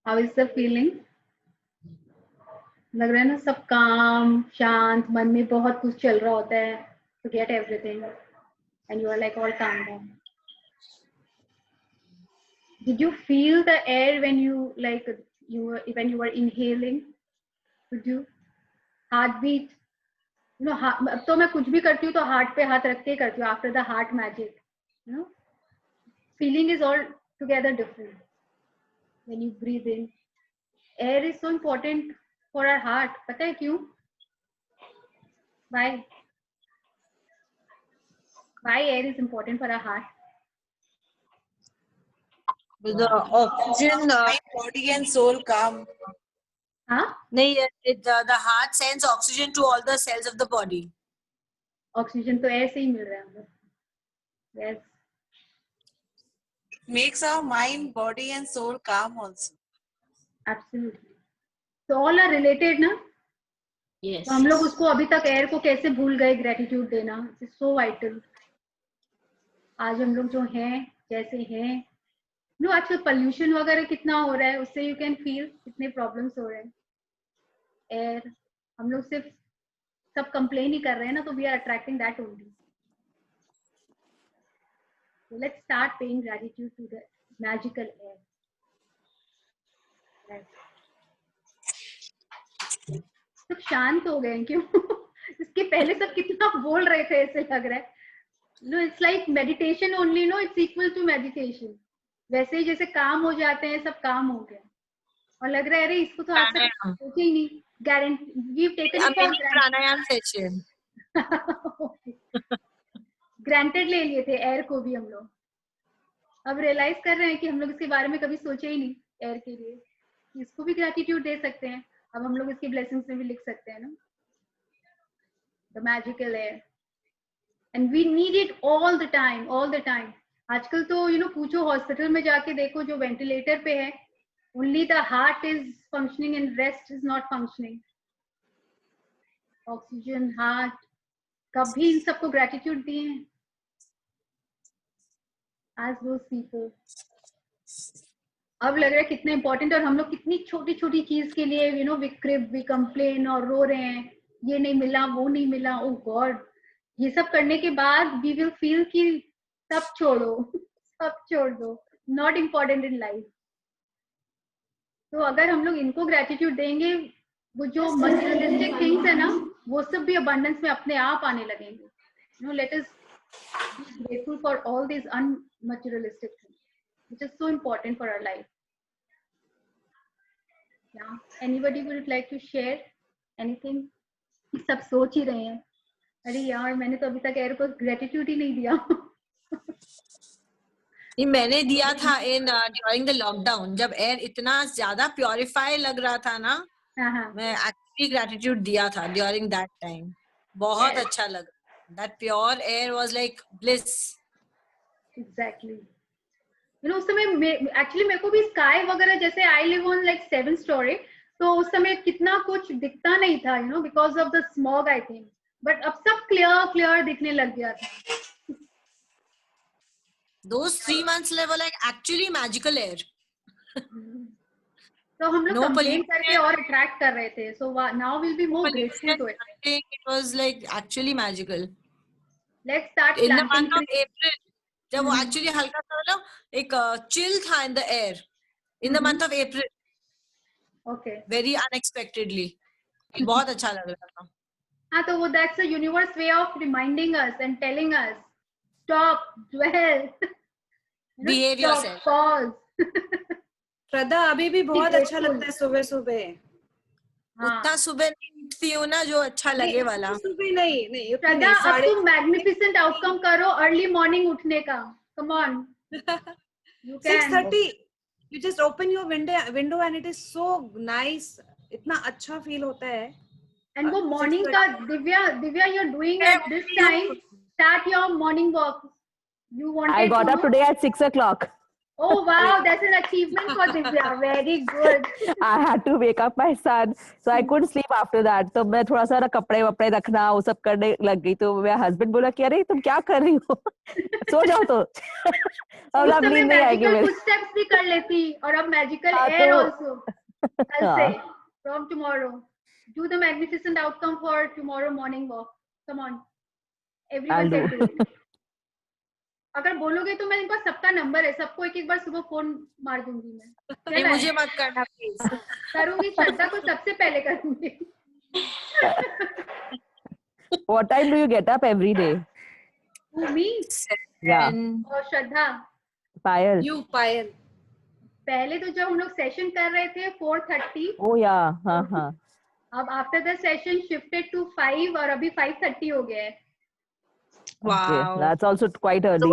How is the feeling? लग रहा है ना सब काम शांत मन में बहुत कुछ चल रहा होता है. Forget everything and you are like all calm down. Did you feel the air when you were inhaling? Did you heartbeat? You know, अब तो मैं कुछ भी करती हूँ तो हार्ट पे हाथ रख के करती हूँ. After the heart magic, you know, feeling is all together different when you breathe in. Air is so important for our heart. पता है क्यों? Why? Why air is important for our heart? With the oxygen, My body and soul calm. हाँ? The heart sends oxygen to all the cells of the body. Oxygen तो air से ही मिल रहा है हमको. Yes. Makes our mind, body and soul calm also. Absolutely. So all are related ना? yes. तो हम लोग उसको अभी तक एयर को कैसे भूल गए ग्रेटिट्यूड देना. It's so vital. आज हम लोग जो हैं जैसे हैं नो आजकल पोल्यूशन वगैरह कितना हो रहा है उससे यू कैन फील कितने प्रॉब्लम्स हो रहे हैं. एयर हम लोग सिर्फ सब कंप्लेन ही कर रहे हैं ना तो we are attracting that only. So let's start paying gratitude to the magical air. सब शांत हो गए क्यों? इसके पहले सब कितना बोल रहे थे ऐसे लग रहा है. No, it's like meditation only. No, it's equal to meditation. वैसे ही जैसे काम हो जाते हैं सब काम हो गया और लग रहा है अरे इसको तो आज तक सोचा ही नहीं. Guarantee we've taken it for Pranayam session. Granted ले लिए थे एयर को भी हम लोग. अब रियलाइज कर रहे हैं कि हम लोग इसके बारे में कभी सोचे ही नहीं. एयर के लिए इसको भी ग्रेटिट्यूड दे सकते हैं. अब हम लोग इसकी ब्लेसिंग्स में भी लिख सकते हैं ना. The magical air and we need it all the time. आजकल तो पूछो हॉस्पिटल में जाके देखो जो वेंटिलेटर पे है only the heart is functioning and rest is not functioning. Oxygen heart कभी इन सबको ग्रेटिट्यूड दिए हैं as those people. अब लग रहा है कितना इंपॉर्टेंट. और हम लोग कितनी छोटी छोटी चीज के लिए वी कंप्लेन और रो रहे हैं. ये नहीं मिला वो नहीं मिला. ओ गॉड. ये सब करने के बाद वी विल फील कि सब छोड़ दो. Not important in life. तो अगर हम लोग इनको ग्रेटिट्यूड देंगे वो जो मटेरियलिस्टिक थिंग्स है ना वो सब भी अबंडेंस में अपने आप आने लगेंगे. Let us be grateful for all this unmaterialistic things which is so important for our life. Anybody would like to share anything? सब सोच ही रहे हैं अरे यार मैंने तो अभी तक एयर को ग्रेटिट्यूड ही नहीं दिया. ये मैंने दिया था इन ड्यूरिंग द लॉकडाउन, जब एयर इतना ज्यादा प्योरीफाई लग रहा था ना, मैं एक्चुअली ग्रेटिट्यूड दिया था ड्यूरिंग दैट टाइम. बहुत अच्छा लगा. That pure air was like bliss. Exactly. You know उस समय एक्चुअली मेरे को भी स्काई वगैरह, जैसे I live on like 7th story, तो उस समय कितना कुछ दिखता नहीं था, you know, because of the smog I think. But अब सब क्लियर दिखने लग गया था. Those 3 months were like actually magical air. तो हम लोग No कंप्लेन pollution. करके और अट्रैक्ट कर रहे थे. So now will be more grateful to it. It was like actually magical. Let's start In the planting month of April, जब वो actually हल्का सा मतलब एक chill था in the air. In the month of April. Okay. Very unexpectedly. बहुत अच्छा लग रहा था. हाँ, तो वो that's a universe way of reminding us and telling us, stop, dwell, behave yourself. Pause. श्रद्धा, अभी भी बहुत अच्छा लगता है सुबह सुबह. उतना सुबह नहीं उठती हूँ ना जो अच्छा लगे वाला. सुबह नहीं श्रद्धा, अब तुम मैग्निफिसेंट आउटकम करो अर्ली मॉर्निंग उठने का. Come on. You can. 6:30. You just open your window and it is so nice. इतना अच्छा फील होता है. And वो मॉर्निंग का Divya you're doing at this time. Start your morning walk. You wanted I got to up today at 6 o'clock. Oh wow, that's an achievement for Divya. Very good. I had to wake up my son, so I couldn't sleep after that. तो मैं थोड़ा सा कपड़े वपड़े रखना वो सब करने लग गई. तो मेरा हस्बैंड बोला कि अरे तुम क्या कर रही हो, सो जाओ. तो अब नींद नहीं आएगी मेरे. कुछ स्टेप्स भी कर लेती और अब मैजिकल एयर आल्सो. कल से from tomorrow do the magnificent outcome for tomorrow morning walk. Come on, everyone can do it. अगर बोलोगे तो मैं इनका सबका नंबर है, सबको एक बार सुबह फोन मार दूंगी मैं. मुझे मत करना प्लीज. करूंगी, श्रद्धा को सबसे पहले करूंगी. What time do you get up every day? Who, me? Yeah. और श्रद्धा. Payal. You Payal. पहले तो जब हम लोग सेशन कर रहे थे 4:30. Oh yeah, हाँ. अब after the session shifted to 5 और अभी 5:30 हो गया है. Wow. Okay, that's also quite early.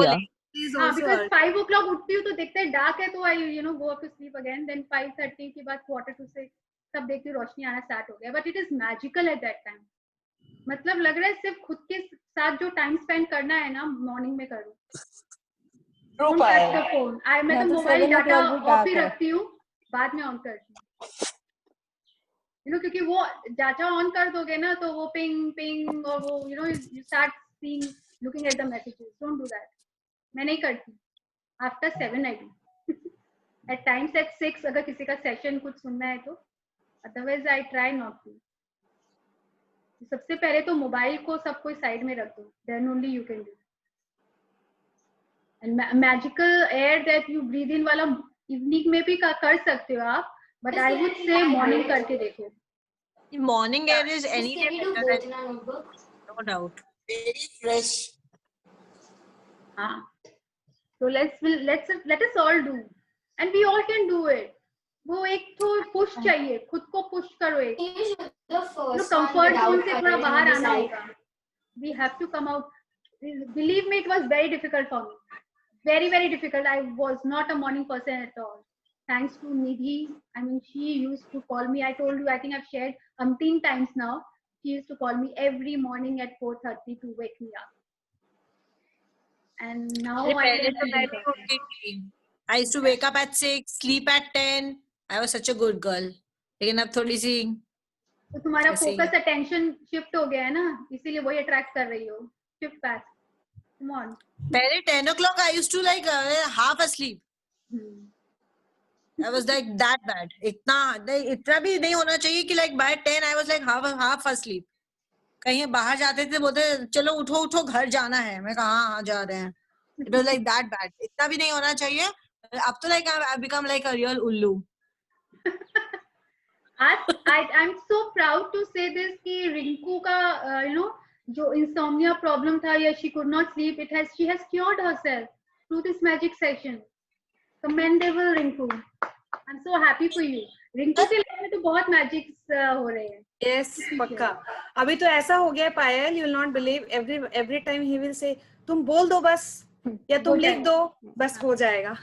So हाँ, because 5 o'clock उठती हूँ तो देखते हैं डार्क है तो I go up to sleep again. Then 5:30 के बाद 5:45 तब देखती हूँ रोशनी आना स्टार्ट हो गया. But it is magical at that time. मतलब लग रहा है सिर्फ खुद के साथ जो टाइम स्पेंड करना है ना मॉर्निंग में करो. Don't touch the phone. मैं तो मोबाइल डाटा ऑफ ही रखती हूँ, बाद में ऑन करती हूँ. क्योंकि वो डाटा ऑन कर दोगे ना तो वो पिंग और वो you start seeing, looking at the messages. Don't do that. मैं नहीं करती. After 7 I do. At times at 6 अगर किसी का सेशन कुछ सुनना है तो. Otherwise I try not to. सबसे पहले तो मोबाइल को सब कोई साइड में रख दो. Then only you can do. And magical air that you breathe in वाला इवनिंग में भी कर सकते हो आप. But I would say morning करके देखो. Morning air is any day better than, no doubt. Very fresh. हाँ. So let us all do, and we all can do it. वो एक तो पुश चाहिए, खुद को पुश करो. एक तो कंफर्ट जोन से थोड़ा बाहर आना होगा. We have to come out. Believe me, it was very difficult for me. Very difficult. I was not a morning person at all. Thanks to Nidhi. I mean, she used to call me. I told you, I think I've shared umpteen times now. She used to call me every morning at 4:30 to wake me up. And now I used to wake up at 6, sleep at 10. I was such a good girl. लेकिन अब थोड़ी सी तो तुम्हारा फोकस अटेंशन शिफ्ट हो गया है ना, इसीलिए वही अट्रैक्ट कर रही हो. Shift back. Come on. पहले 10 o'clock I used to like half asleep. I was like that bad. इतना भी नहीं होना चाहिए कि like by 10 I was like half asleep. कहीं बाहर जाते थे बोलते चलो उठो घर जाना है. मैं कहा हाँ जा रहे हैं. It was like that bad. इतना भी नहीं होना चाहिए. अब तो like I've become like a real ullu. I'm so proud to say this कि रिंकू का जो insomnia problem था या she could not sleep, she has cured herself through this magic session. Commendable Rinku. I'm so happy for you. Rinku के लाइफ में तो बहुत मैजिक्स हो रहे हैं. Yes, पक्का. अभी तो ऐसा हो गया है पायल, you will not believe, every time he will say तुम बोल दो बस, या तुम लिख दो, बस हो जाएगा।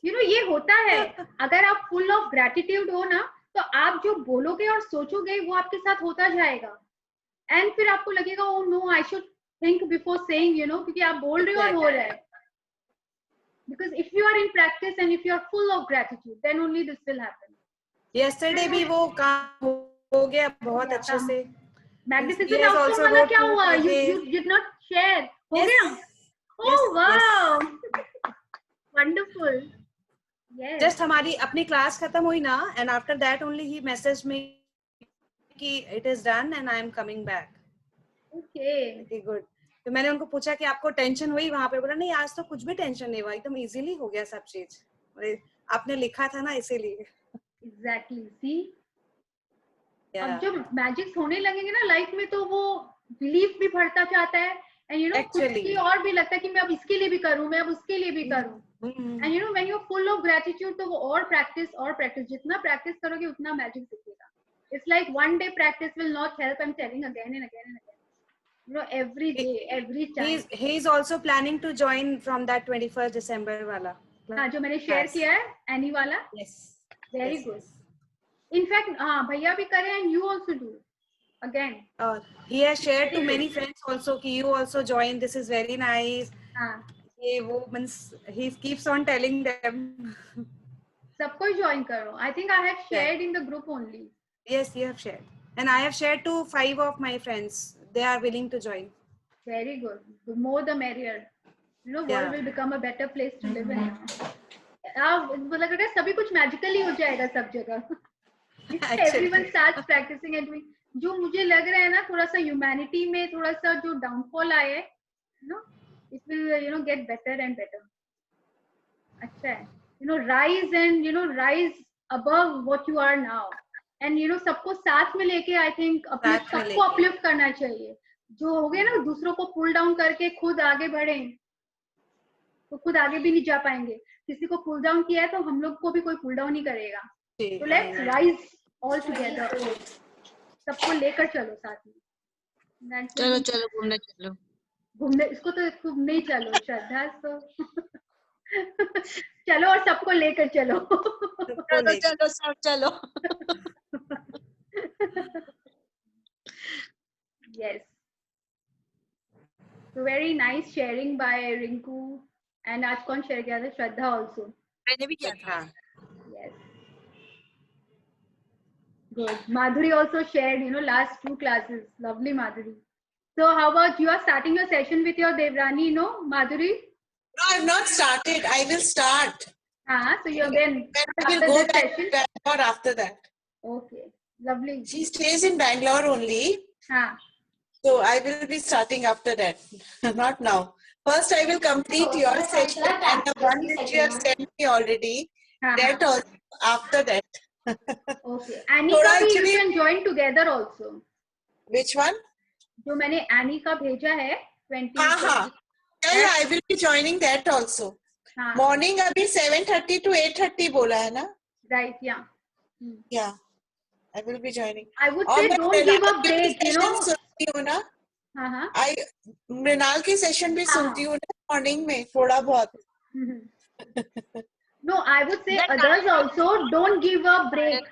ये होता है, अगर आप फुल ऑफ ग्रेटिट्यूड हो ना, तो आप जो बोलोगे और सोचोगे वो आपके साथ होता जाएगा, एंड फिर आपको लगेगा oh no I should think before saying, क्योंकि आप बोल रहे हो और हो रहा है। Because if you are in practice and if you are full of gratitude, then only this will happen. Yesterday भी वो काम हो गया बहुत अच्छे से। Magnificent outcome वाला क्या हुआ? You did not share. हो गया? Oh wow! Wonderful. Yes. Just हमारी अपनी क्लास खत्म हुई ना, and after that only he messaged me कि it is done and I am coming back. Okay. Okay, good. तो मैंने उनको पूछा कि आपको टेंशन हुई वहां पे, बोला नहीं आज तो कुछ भी टेंशन नहीं हुआ, एकदम इजीली हो गया सब चीज, आपने लिखा था ना इसीलिए। Exactly. See? अब जब मैजिक्स होने लगेंगे ना लाइफ में, तो वो बिलीफ भी बढ़ता जाता है, एंड खुद की और भी लगता है कि मैं अब इसके लिए भी करूं, मैं अब उसके लिए भी करूं, and when you full of gratitude, तो वो और प्रैक्टिस, जितना प्रैक्टिस करोगे उतना मैजिक दिखेगा। It's like one day practice will not help. I'm telling again and again and again. Every day, every time. He's also planning to join from that 21st December वाला. हाँ, जो मैंने शेयर किया है, एनी वाला. Yes. Very good. In fact, हाँ, भैया भी करें and you also do. Again. He has shared to many friends also कि you also join. This is very nice. हाँ. ये वो means he keeps on telling them. सबको join करो. I think I have shared in the group only. Yes, you have shared. And I have shared to 5 of my friends. They are willing to join. Very good. The more the merrier. World will become a better place to live in. मुझे लग रहा है सभी कुछ magically हो जाएगा सब जगह. Everyone starts practicing and doing. जो मुझे लग रहा है ना, थोड़ा सा humanity में थोड़ा सा जो downfall आया है, it will get better and better. अच्छा है. Rise and rise above what you are now. And सबको साथ में लेके आई थिंक सबको अपलिफ्ट करना चाहिए। जो हो गया ना दूसरों को पुल डाउन करके खुद आगे बढ़े तो खुद आगे भी नहीं जा पाएंगे। किसी को पुल डाउन किया है तो हम लोग को भी कोई पुल डाउन नहीं करेगा। तो लेट्स राइज ऑल टुगेदर, सबको लेकर चलो साथ में। चलो चलो घूमने चलो, घूमने इसको तो घूमने ही चलो श्रद्धा, तो चलो और सबको लेकर चलो। चलो चलो सब चलो। Yes. So very nice sharing by Rinku, and आज कौन शेयर किया था? श्रद्धा also. मैंने भी किया था। Yes. Good. Madhuri also shared, last 2 classes. Lovely, Madhuri. So how about you are starting your session with your Devrani, Madhuri? No, I have not started. I will start. So you again I will go back to Bangalore after that. Okay. Lovely. She stays in Bangalore only. So I will be starting after that. Not now. First, I will complete your session and the one which you have sent me already. That also after that. Okay. Anika, you can join together also. Which one? जो मैंने Annie का भेजा है 20. Yeah, I will be joining that also. Morning अभी 7:30 to 8:30 बोला है ना? Right, yeah. Yeah. I will be joining. I would say don't give a break, सुनती हूँ ना? I मृणाल की session भी सुनती हूँ ना morning में थोड़ा बहुत. No, I would say others also don't give a break.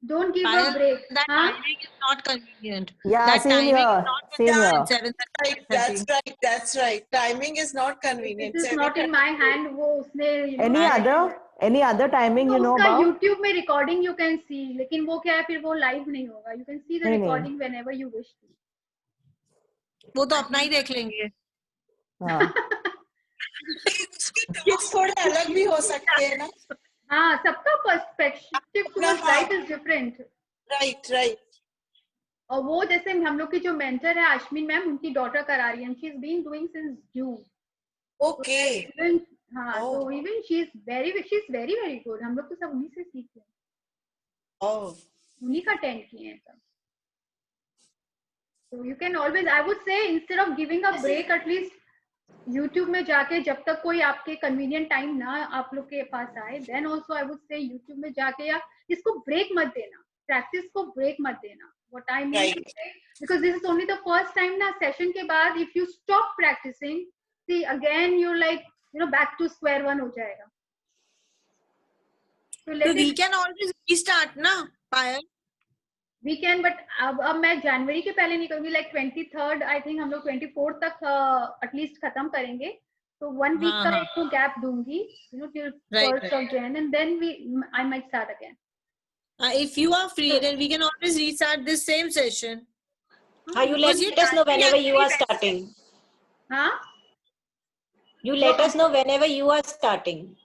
Don't give a break. That timing is not convenient. Yeah, that same here. Same here. That's right. Timing is not convenient. This is not in my hand. वो उसने any other timing you know about? YouTube में recording you can see, लेकिन वो क्या है फिर वो live नहीं होगा. You can see the recording whenever you wish to. वो तो अपना ही देख लेंगे. थोड़े अलग भी हो सकते हैं ना. हाँ, सबका perspective towards life is different. Right. और वो जैसे हम लोग की जो मेंटर है अश्विन मैम, उनकी डॉटर करा रही है. She's been doing since June. Okay. So even she's very very good. हम लोग तो सब उन्हीं से सीखे हैं. उन्हीं का अटेंड किए हैं सब. So you can always, I would say, instead of giving a break, at least YouTube में जाके जब तक कोई आपके convenient time ना आप लोग के पास आए, then also I would say YouTube में जाके या इसको break मत देना, practice को break मत देना. What I mean to say, because this is only the first time ना session के बाद if you stop practicing, see again you like back to square one हो जाएगा. So we can always restart ना Payal. We can, but अब मैं जनवरी के पहले नहीं करूँगी. Like 23rd I think हम लोग 24 तक at least खत्म करेंगे. So 1 week का एक तो gap दूंगी, till 1st of Jan, and then I might start again. If you are free, then we can always restart this same session. You let us know whenever you are starting. Huh? You let us know whenever you are starting.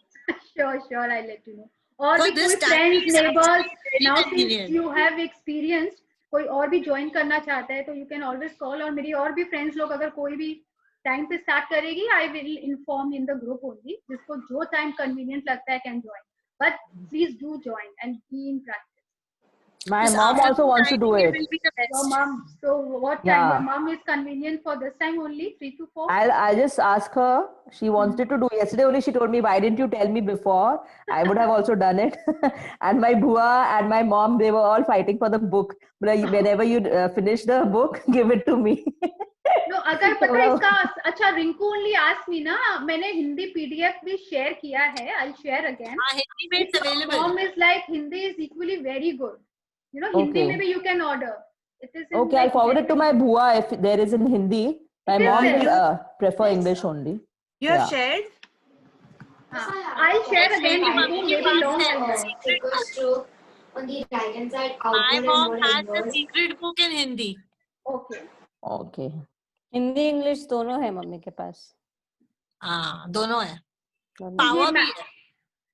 Sure, I'll let you know. और भी कोई friends, neighbors, now since you have experience, कोई और भी join करना चाहता है तो you can always call. और मेरी और भी friends लोग अगर कोई भी time पे start करेगी, I will inform in the group only. जिसको जो time convenient लगता है can join. But please do join and be in practice. My mom also wants to do it. Your mom. So what time? Your mom is convenient for this time only, 3 to 4. I'll just ask her. She wanted to do yesterday only. She told me, why didn't you tell me before? I would have also done it. And my bua and my mom, they were all fighting for the book. But whenever you finish the book, give it to me. No, अगर पता है इसका अच्छा रिंकू only asked me ना, मैंने हिंदी PDF भी share किया है. I'll share again. Hindi में it's available. Form is like Hindi is equally very good. Hindi maybe you can order. It is Okay, I'll forward it to my bua if there is in Hindi. My mom will prefer English only. You have shared? I'll share again. Maybe long on the right hand side. My mom has the secret book in Hindi. Okay. Hindi English दोनों है मम्मी के पास. दोनों है. पावर भी है.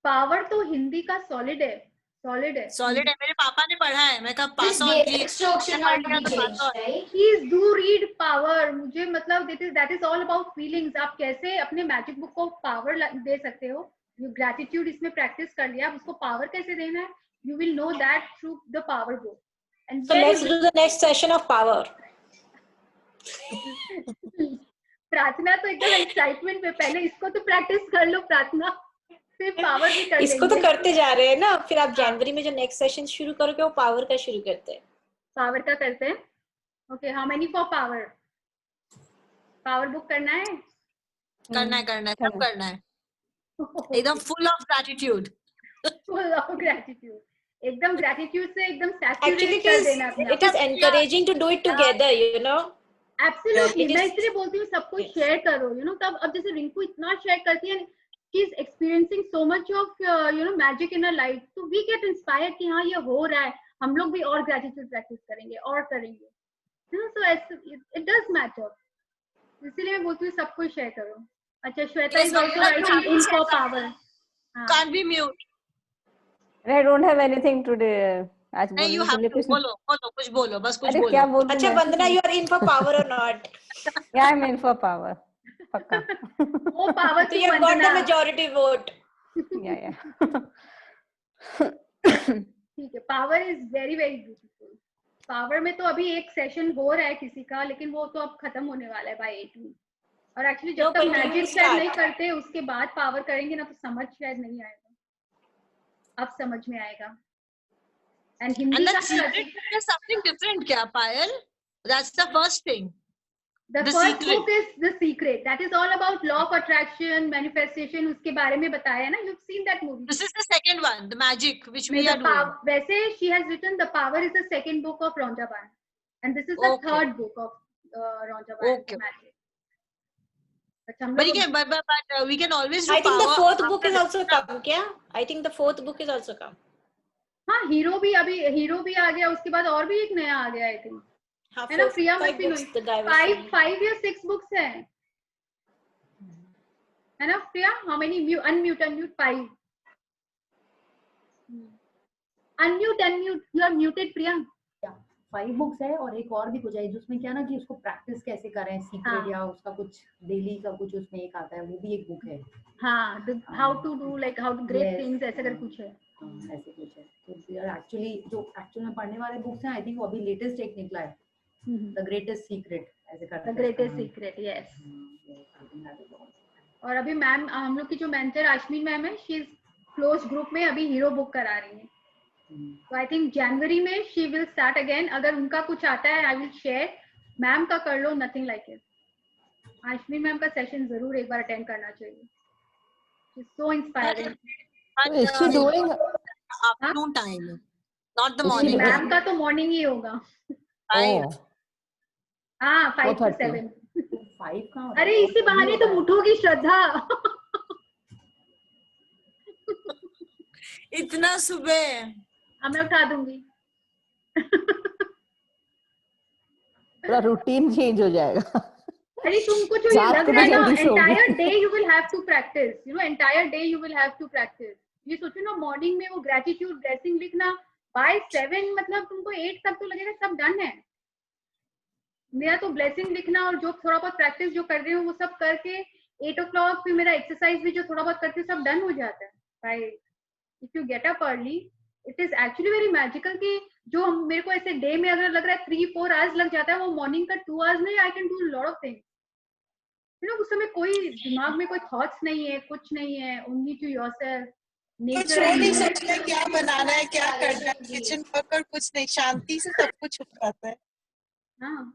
पावर तो हिंदी का सॉलिड है. मेरे पापा ने पढ़ा है. मैं कब pass on please do read power. मुझे मतलब that is all about feelings. आप कैसे अपने मैजिक बुक को पावर दे सकते हो. यू ग्रेटिट्यूड इसमें प्रैक्टिस कर लिया, आप उसको पावर कैसे देना है, you will know that through the power book. And So let's do the next session of power. प्रार्थना तो एकदम एक्साइटमेंट में, पहले इसको तो प्रैक्टिस कर लो प्रार्थना, फिर पावर भी कर इसको तो करते जा रहे हैं ना, फिर आप जनवरी में जो नेक्स्ट सेशन शुरू करोगे वो पावर का शुरू करते हैं. पावर का करते हैं. Okay, how many for power? Power book करना है सब करना है. एकदम फुल ऑफ ग्रैटिट्यूड. एकदम ग्रैटिट्यूड से एकदम सैचुरेट कर देना अपना. It is encouraging to do it together, you know. Absolutely. मैं इसलिए बोलती हूँ सबको शेयर करो, तब अब जैसे रिंकू इतना शेयर करती है, she is experiencing so much of magic in her life, so we get inspired कि हाँ ये हो रहा है, हम लोग भी और gratitude practice करेंगे और करेंगे. So it does matter. इसलिए मैं बोलती हूँ सबको शेयर करो. अच्छा, Shweta is also writing in for power. Can't be mute. I don't have anything today. आज नहीं, you have to बोलो कुछ बोलो, बस कुछ बोलो. क्या बोलूं? अच्छा वंदना, you are in for power or not? Yeah, I'm in for power. पक्का. वो power So you have got the majority vote. Yeah. ठीक है. Power is very very beautiful. Power में तो अभी एक सेशन हो रहा है किसी का, लेकिन वो तो अब खत्म होने वाला है बाय 18. और एक्चुअली जब तक मैजिक शायद नहीं करते उसके बाद पावर करेंगे ना, तो समझ शायद नहीं आएगा. अब समझ में आएगा. And Hindi that secret is something different क्या Payal? That's the first thing. The first book is The Secret. That is all about law of attraction, manifestation. उसके बारे में बताया है ना. You've seen that movie. This is the second one, the magic, which we are doing. वैसे she has written The Power is the second book of Ronjaban, and this is the third book of Ronjaban. Okay. Magic. But we can always do I think the power fourth book is also come. क्या? I think the fourth book is also come. हाँ, हीरो भी आ गया. उसके बाद और भी एक नया आ गया, I think. है ना प्रिया? मत भी नहीं. 5 या 6 books हैं, है ना प्रिया? How many? Unmute 5. Unmute. You are muted, Priya. 5 books है और एक और भी कुछ है जिसमें क्या ना कि उसको प्रैक्टिस कैसे करें, सीक्रेट या उसका कुछ डेली का कुछ उसमें एक आता है, वो भी एक बुक है. हाँ, how to do like how to great things, ऐसे कर कुछ है. ऐसे कुछ है. तो यार एक्चुअली जो एक्चुअल में पढ़ने वाले बुक्स हैं, आई थिंक वो अभी लेटेस्ट एक निकला है, द ग्रेटेस्ट सीक्रेट, ऐसे करके. The greatest secret, yes. और अभी मैम, हम लोग की जो मेंटर आश्मीन मैम है, शी इज क्लोज ग्रुप में अभी हीरो बुक करा रही है. तो आई थिंक जनवरी में शी विल स्टार्ट अगेन. अगर उनका कुछ आता है आई विल शेयर. मैम का कर लो, nothing like it. Ashwini ma'am का सेशन जरूर एक बार अटेंड करना चाहिए. So inspiring. Is she doing afternoon time, not the Is she morning? doing- ma'am का तो मॉर्निंग ही होगा. Oh, हाँ 5 to 4:30. 7. 5 कहाँ? अरे इसी बहाने तो उठोगी श्रद्धा. इतना सुबह. अब मैं उठा दूंगी. पूरा रूटीन चेंज हो जाएगा. अरे तुमको जो ये रात लग को रहा है भी ना, जल्दी सोओगी. entire day you will have to practice, you know, entire day you will have to practice. ये सोचो ना मॉर्निंग में वो ग्रेटिट्यूड ब्लेसिंग लिखना by 7, मतलब तुमको 8 तक तो लगेगा सब डन है. मेरा तो ब्लेसिंग लिखना और जो थोड़ा बहुत प्रैक्टिस जो कर रही हूँ वो सब करके 8 o'clock फिर मेरा एक्सरसाइज भी जो थोड़ा बहुत करती हूँ सब डन हो जाता है. By if you get up early, it is actually very magical कि जो मेरे को ऐसे डे में अगर लग रहा है 3-4 hours लग जाता है, वो मॉर्निंग का 2 hours में I can do a lot of things. You know, उस समय कोई दिमाग में कोई थॉट्स नहीं है, कुछ नहीं है. Only to yourself. कुछ हो नहीं सकता है, क्या बनाना है, क्या करना है, किचन वर्क और कुछ नहीं, शांति से सब कुछ हो जाता है. हाँ.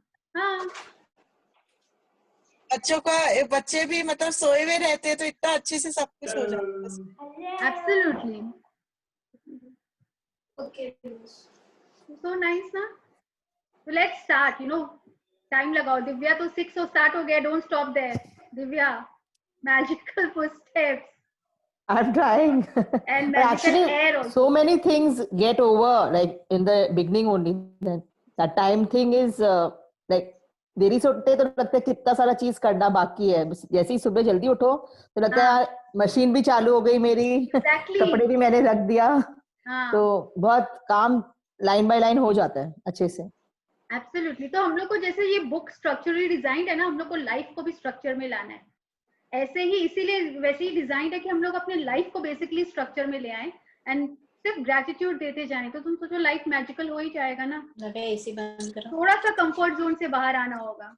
बच्चे भी मतलब सोए हुए रहते हैं तो इतना अच्छे से सब कुछ हो जाता है. Absolutely. Okay. So nice ना. So let's start. You know, time लगाओ. दिव्या तो 6 से स्टार्ट हो गया. Don't stop there. Divya, magical footsteps. I'm trying. And But magical air actually, also. so many things get over like in the beginning only. Then that time thing is like देरी से उठते तो लगता है कितना सारा चीज करना बाकी है. जैसे ही सुबह जल्दी उठो तो लगता है मशीन भी चालू हो गई मेरी. Exactly. कपड़े भी मैंने रख दिया. हाँ. तो बहुत काम लाइन बाय लाइन हो जाता है अच्छे से. एब्सोल्युटली. तो हम लोग को जैसे ये बुक स्ट्रक्चरली डिजाइंड है ना, हम लोग को लाइफ को भी स्ट्रक्चर में लाना है. ऐसे ही इसीलिए वैसे ही डिजाइंड है कि हम लोग अपने लाइफ को बेसिकली स्ट्रक्चर में ले आए एंड सिर्फ ग्रेटिट्यूड देते जाएं. तो तुम सोचो लाइफ मैजिकल हो ही जाएगा ना. एसी बंद करो. थोड़ा सा कंफर्ट जोन से बाहर आना होगा.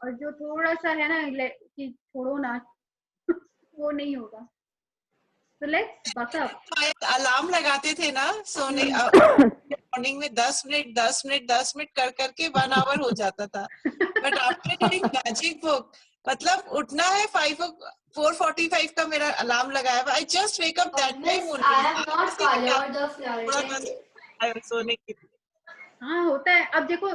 और जो थोड़ा सा है ना कि छोड़ो ना, वो नहीं होगा. So let's buck up. Alarm लगाते थे ना सोने मॉर्निंग में 10 मिनट कर करके 1 hour हो जाता था. But after doing magic book मतलब उठना है 4:45 का मेरा अलार्म लगाया हुआ. I just wake up that time only. I have not colored the flowers. सोने की. हाँ होता है. अब देखो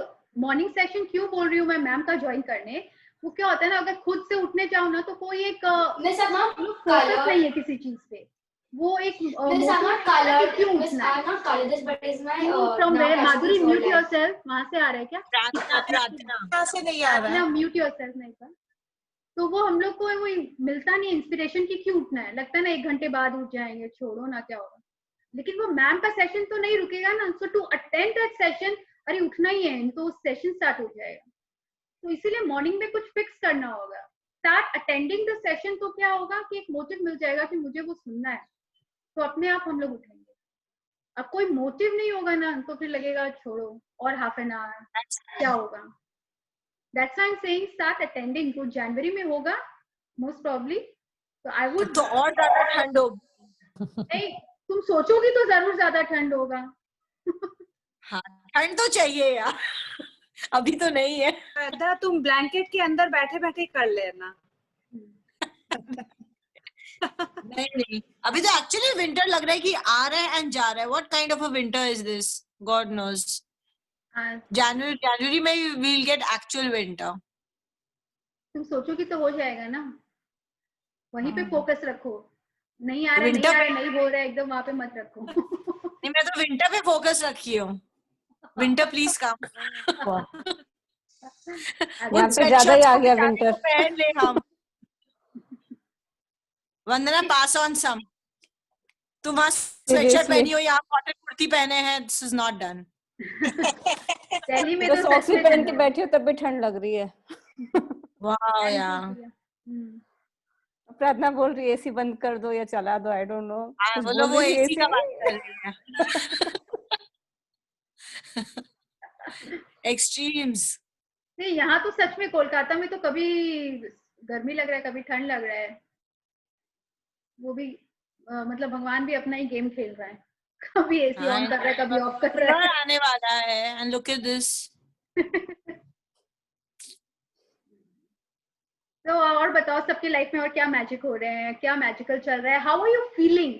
मॉर्निंग सेशन क्यों बोल रही हूँ मैं मैम का ज्वाइन करने. वो क्या होता है ना, अगर खुद से उठने जाओ ना तो कोई एक फोकस नहीं है किसी चीज पे. वो एक क्यों उठना है. From where Madhuri, mute yourself. वहां से आ रहा है क्या? प्रार्थना से नहीं आ रहा है. म्यूट योरसेल्फ नहीं था. तो वो हम लोग को वो मिलता नहीं इंस्पिरेशन की क्यों उठना है. लगता है ना 1 घंटे बाद उठ जाएंगे, छोड़ो ना क्या होगा. लेकिन वो मैम का सेशन तो नहीं रुकेगा ना. सो टू अटेंड दैट सेशन, अरे उठना ही है तो सेशन स्टार्ट हो जाएगा. तो इसीलिए मॉर्निंग में कुछ फिक्स करना होगा. Start attending the session. तो क्या होगा कि एक मोटिव मिल जाएगा कि मुझे वो सुनना है. तो अपने आप हम लोग उठेंगे. अब कोई मोटिव नहीं होगा ना तो फिर लगेगा छोड़ो और हाफ एन आवर क्या होगा. That's why I'm saying start attending. तो जनवरी में होगा most probably. तो I would. तो और ज्यादा ठंड होगी. नहीं, तुम सोचोगी तो जरूर ज्यादा ठंड होगा. हाँ ठंड तो चाहिए यार. अभी तो नहीं है. श्रद्धा तुम ब्लैंकेट के अंदर बैठे बैठे कर लेना. नहीं अभी तो एक्चुअली विंटर लग रहा है कि आ रहा है एंड जा रहा है. What kind of a winter is this? God knows. जनवरी में वील गेट एक्चुअल विंटर. तुम सोचोगी तो हो जाएगा ना. वहीं पे फोकस रखो. नहीं आ रहा नहीं बोल रहा है एकदम वहां पे मत रखो. नहीं मैं तो विंटर पे फोकस रखी हूँ. Winter please come. यहाँ पे ज्यादा ही आ गया विंटर. पहन ले हम. वंदना पास ऑन सम. तुम वहाँ स्वेटशर्ट पहनी हो, यहाँ कॉटन कुर्ती पहने हैं. This is not done. Delhi में तो सॉक्स भी पहन के बैठी हो तब भी ठंड लग रही है. वाह यार. प्रार्थना बोल रही है एसी बंद कर दो या चला दो. I don't know. बोलो वो एसी का बात कर रही है. एक्सट्रीम्स. नहीं यहाँ तो सच में कोलकाता में तो कभी गर्मी लग रहा है कभी ठंड लग रहा है. वो भी मतलब भगवान भी अपना ही गेम खेल रहा है. कभी एसी ऑन कर रहा है कभी ऑफ कर रहा है. आने वाला है. And look at this. तो और बताओ सबकी लाइफ में और क्या मैजिक हो रहे हैं, क्या मैजिकल चल रहा है? How are you feeling?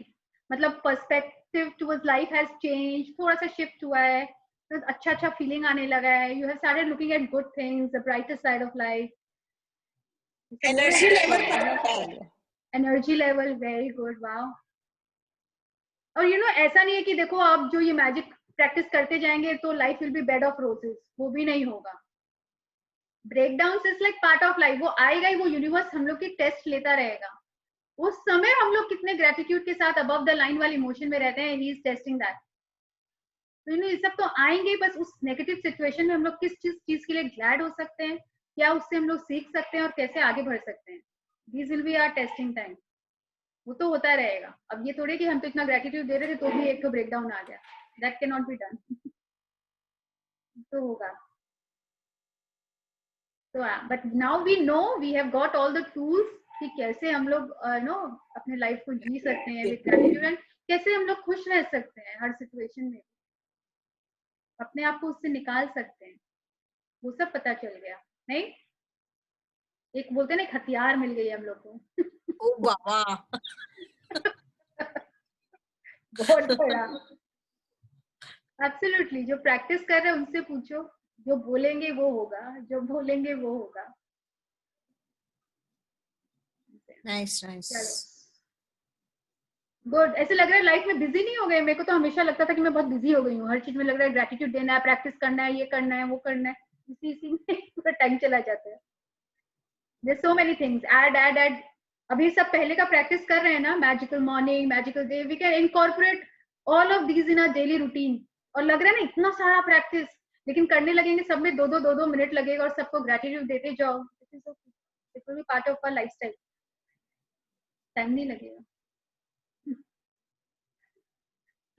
मतलब perspective towards life has change, थोड़ा सा शिफ्ट हुआ है, तो अच्छा फीलिंग आने लगा है, you have started looking at good things, the brighter side of life, energy level very good, wow. और यू नो ऐसा नहीं है कि देखो आप जो ये मैजिक प्रैक्टिस करते जाएंगे तो life will be bed of roses, वो भी नहीं होगा। Breakdown is like part of life, वो आएगा ही, वो यूनिवर्स हम लोग की टेस्ट लेता रहेगा। उस समय हम लोग कितने ग्रेटिट्यूड के साथ अबव द लाइन वाले इमोशन में रहते हैं, ही इज टेस्टिंग दैट। तो यू नो ये सब तो आएंगे, बस उस नेगेटिव सिचुएशन में हम लोग किस चीज के लिए ग्लैड हो सकते हैं, क्या उससे हम लोग सीख सकते हैं और कैसे आगे बढ़ सकते हैं, this will be our testing time. वो तो होता रहेगा। अब ये थोड़े कि हम तो इतना ग्रेटिट्यूड दे रहे थे तो भी एक तो ब्रेकडाउन आ गया, that can not be done. तो होगा। तो but now we know, we have got all the tools कि कैसे हम लोग नो अपने लाइफ को जी सकते हैं विद ग्रेटिट्यूड, एंड कैसे हम लोग खुश रह सकते हैं हर सिचुएशन में, अपने आप को उससे निकाल सकते हैं, वो सब पता चल गया। नहीं, एक बोलते हैं ना, एक हथियार मिल गई हम लोग को। ओ बाबा। बहुत बड़ा। एब्सोल्युटली, जो प्रैक्टिस कर रहे हैं उनसे पूछो, जो बोलेंगे वो होगा, जो बोलेंगे वो होगा। Nice nice, good. ऐसे लग रहा है लाइफ में बिजी नहीं हो गए? मेरे को तो हमेशा लगता था कि मैं बहुत बिजी हो गई हूँ, हर चीज में लग रहा है ग्रेटिट्यूड देना है, प्रैक्टिस करना है, ये करना है, वो करना है, इसी में पूरा टाइम चला जाता है। There's so many things, add. अभी सब पहले का प्रैक्टिस कर रहे हैं ना, magical morning, magical day, we can incorporate all of these in our daily routine. और लग रहा है ना इतना सारा प्रैक्टिस, लेकिन करने लगेंगे सब में 2-2 मिनट लगेगा और सबको ग्रेटिट्यूड देते जाओ, it will be part of our lifestyle, time नहीं लगेगा।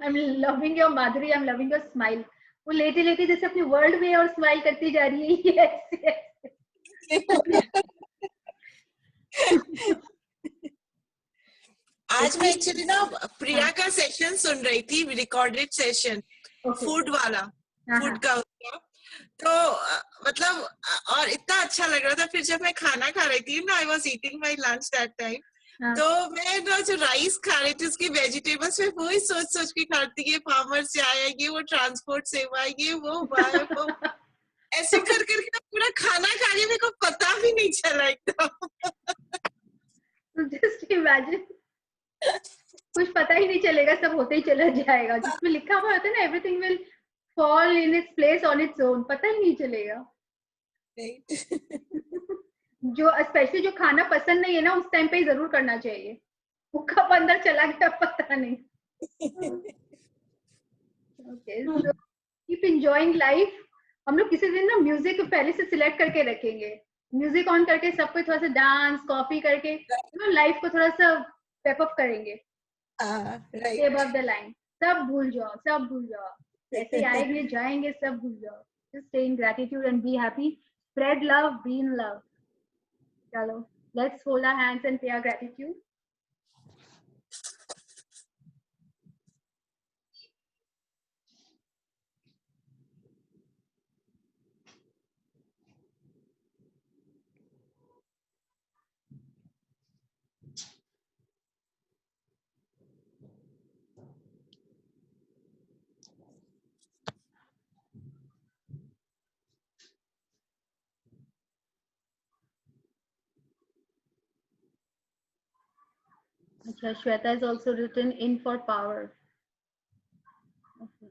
I am loving your Madhuri, I am loving your smile. वो लेटे लेटे जैसे अपनी वर्ल्ड में और स्माइल करती जा रही है। आज मैं एक्चुअली ना प्रिया का सेशन सुन रही थी, रिकॉर्डेड सेशन, फूड वाला, फूड का। तो मतलब और इतना अच्छा लग रहा था। फिर जब मैं खाना खा रही थी ना, I was eating my lunch that time, तो मैं ना जो राइस खा रही थी उसकी वेजिटेबल्स में वही सोच के खा रही थी कि फार्मर से आएगी, वो ट्रांसपोर्ट से आएगी, वो ऐसे कर करके पूरा खाना खा रही, मेरे को पता भी नहीं चला एकदम। जस्ट इमेजिन, कुछ पता ही नहीं चलेगा, सब होते ही चला जाएगा। जिसमें लिखा हुआ होता है ना, everything will fall in its place on its own, पता ही नहीं चलेगा। जो स्पेशली जो खाना पसंद नहीं है ना, उस टाइम पे ही जरूर करना चाहिए, वो कब अंदर चला गया पता नहीं। Okay, so keep enjoying life. हम लोग किसी दिन ना म्यूजिक पहले से सिलेक्ट करके रखेंगे, म्यूजिक ऑन करके सबको थोड़ा सा डांस कॉफी करके लाइफ को थोड़ा सा पेप अप करेंगे। अबव द लाइन, सब भूल जाओ, ऐसे आएंगे जाएंगे, सब भूल जाओ। Just stay in gratitude and be happy, spread love, be in love. चलो, let's hold our hands and pay our gratitude. अच्छा, Shweta is also written in for power. Okay.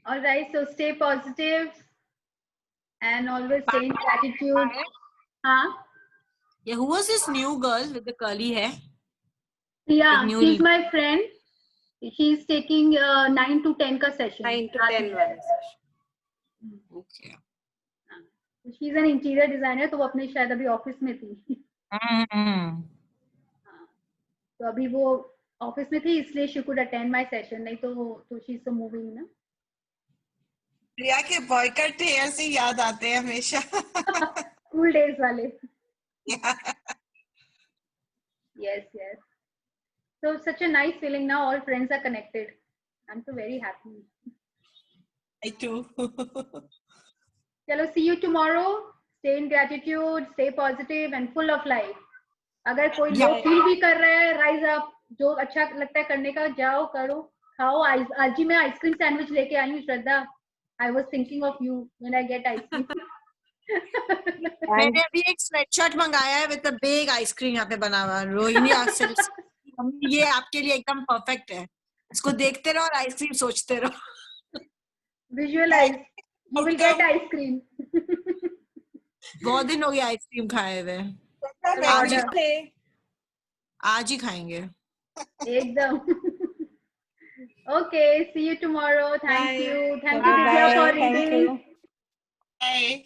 All right, so stay positive and always stay in gratitude. Huh? Yeah, who was this new girl with the curly hair? Yeah, she's my friend. She's taking 9 to 10 का session. 9 to 10 वाला session. Okay. She's an interior designer, तो वो अपने शायद अभी ऑफिस में थी। तो अभी वो ऑफिस में थी, इसलिए she could attend my session, नहीं तो she's so moving ना। प्रिया के बॉयकट हेयर से याद आते हैं हमेशा। School days वाले। Yes. So such a nice feeling now. All friends are connected. I'm so very happy. I too. चलो, see you tomorrow. Stay in gratitude, stay positive and full of life. अगर कोई लो फील भी कर रहा है, rise up. जो अच्छा लगता है करने का, जाओ करो, खाओ. आज ही मैं आइसक्रीम सैंडविच लेके आई हूँ श्रद्धा. I was thinking of you when I get ice cream. मैंने अभी एक स्वेटशर्ट मंगाया है विद अ बिग आइसक्रीम यहाँ पे बना हुआ. रोहिणी मम्मी ये आपके लिए एकदम परफेक्ट है. इसको देखते रहो और आइसक्रीम सोचते रहो. Visualize. You will get ice cream. बहुत दिन हो गए आइसक्रीम खाए हुए. आज ही खाएंगे. एकदम. Okay, see you tomorrow. Thank you. Thank you, Divya, for reading. Bye.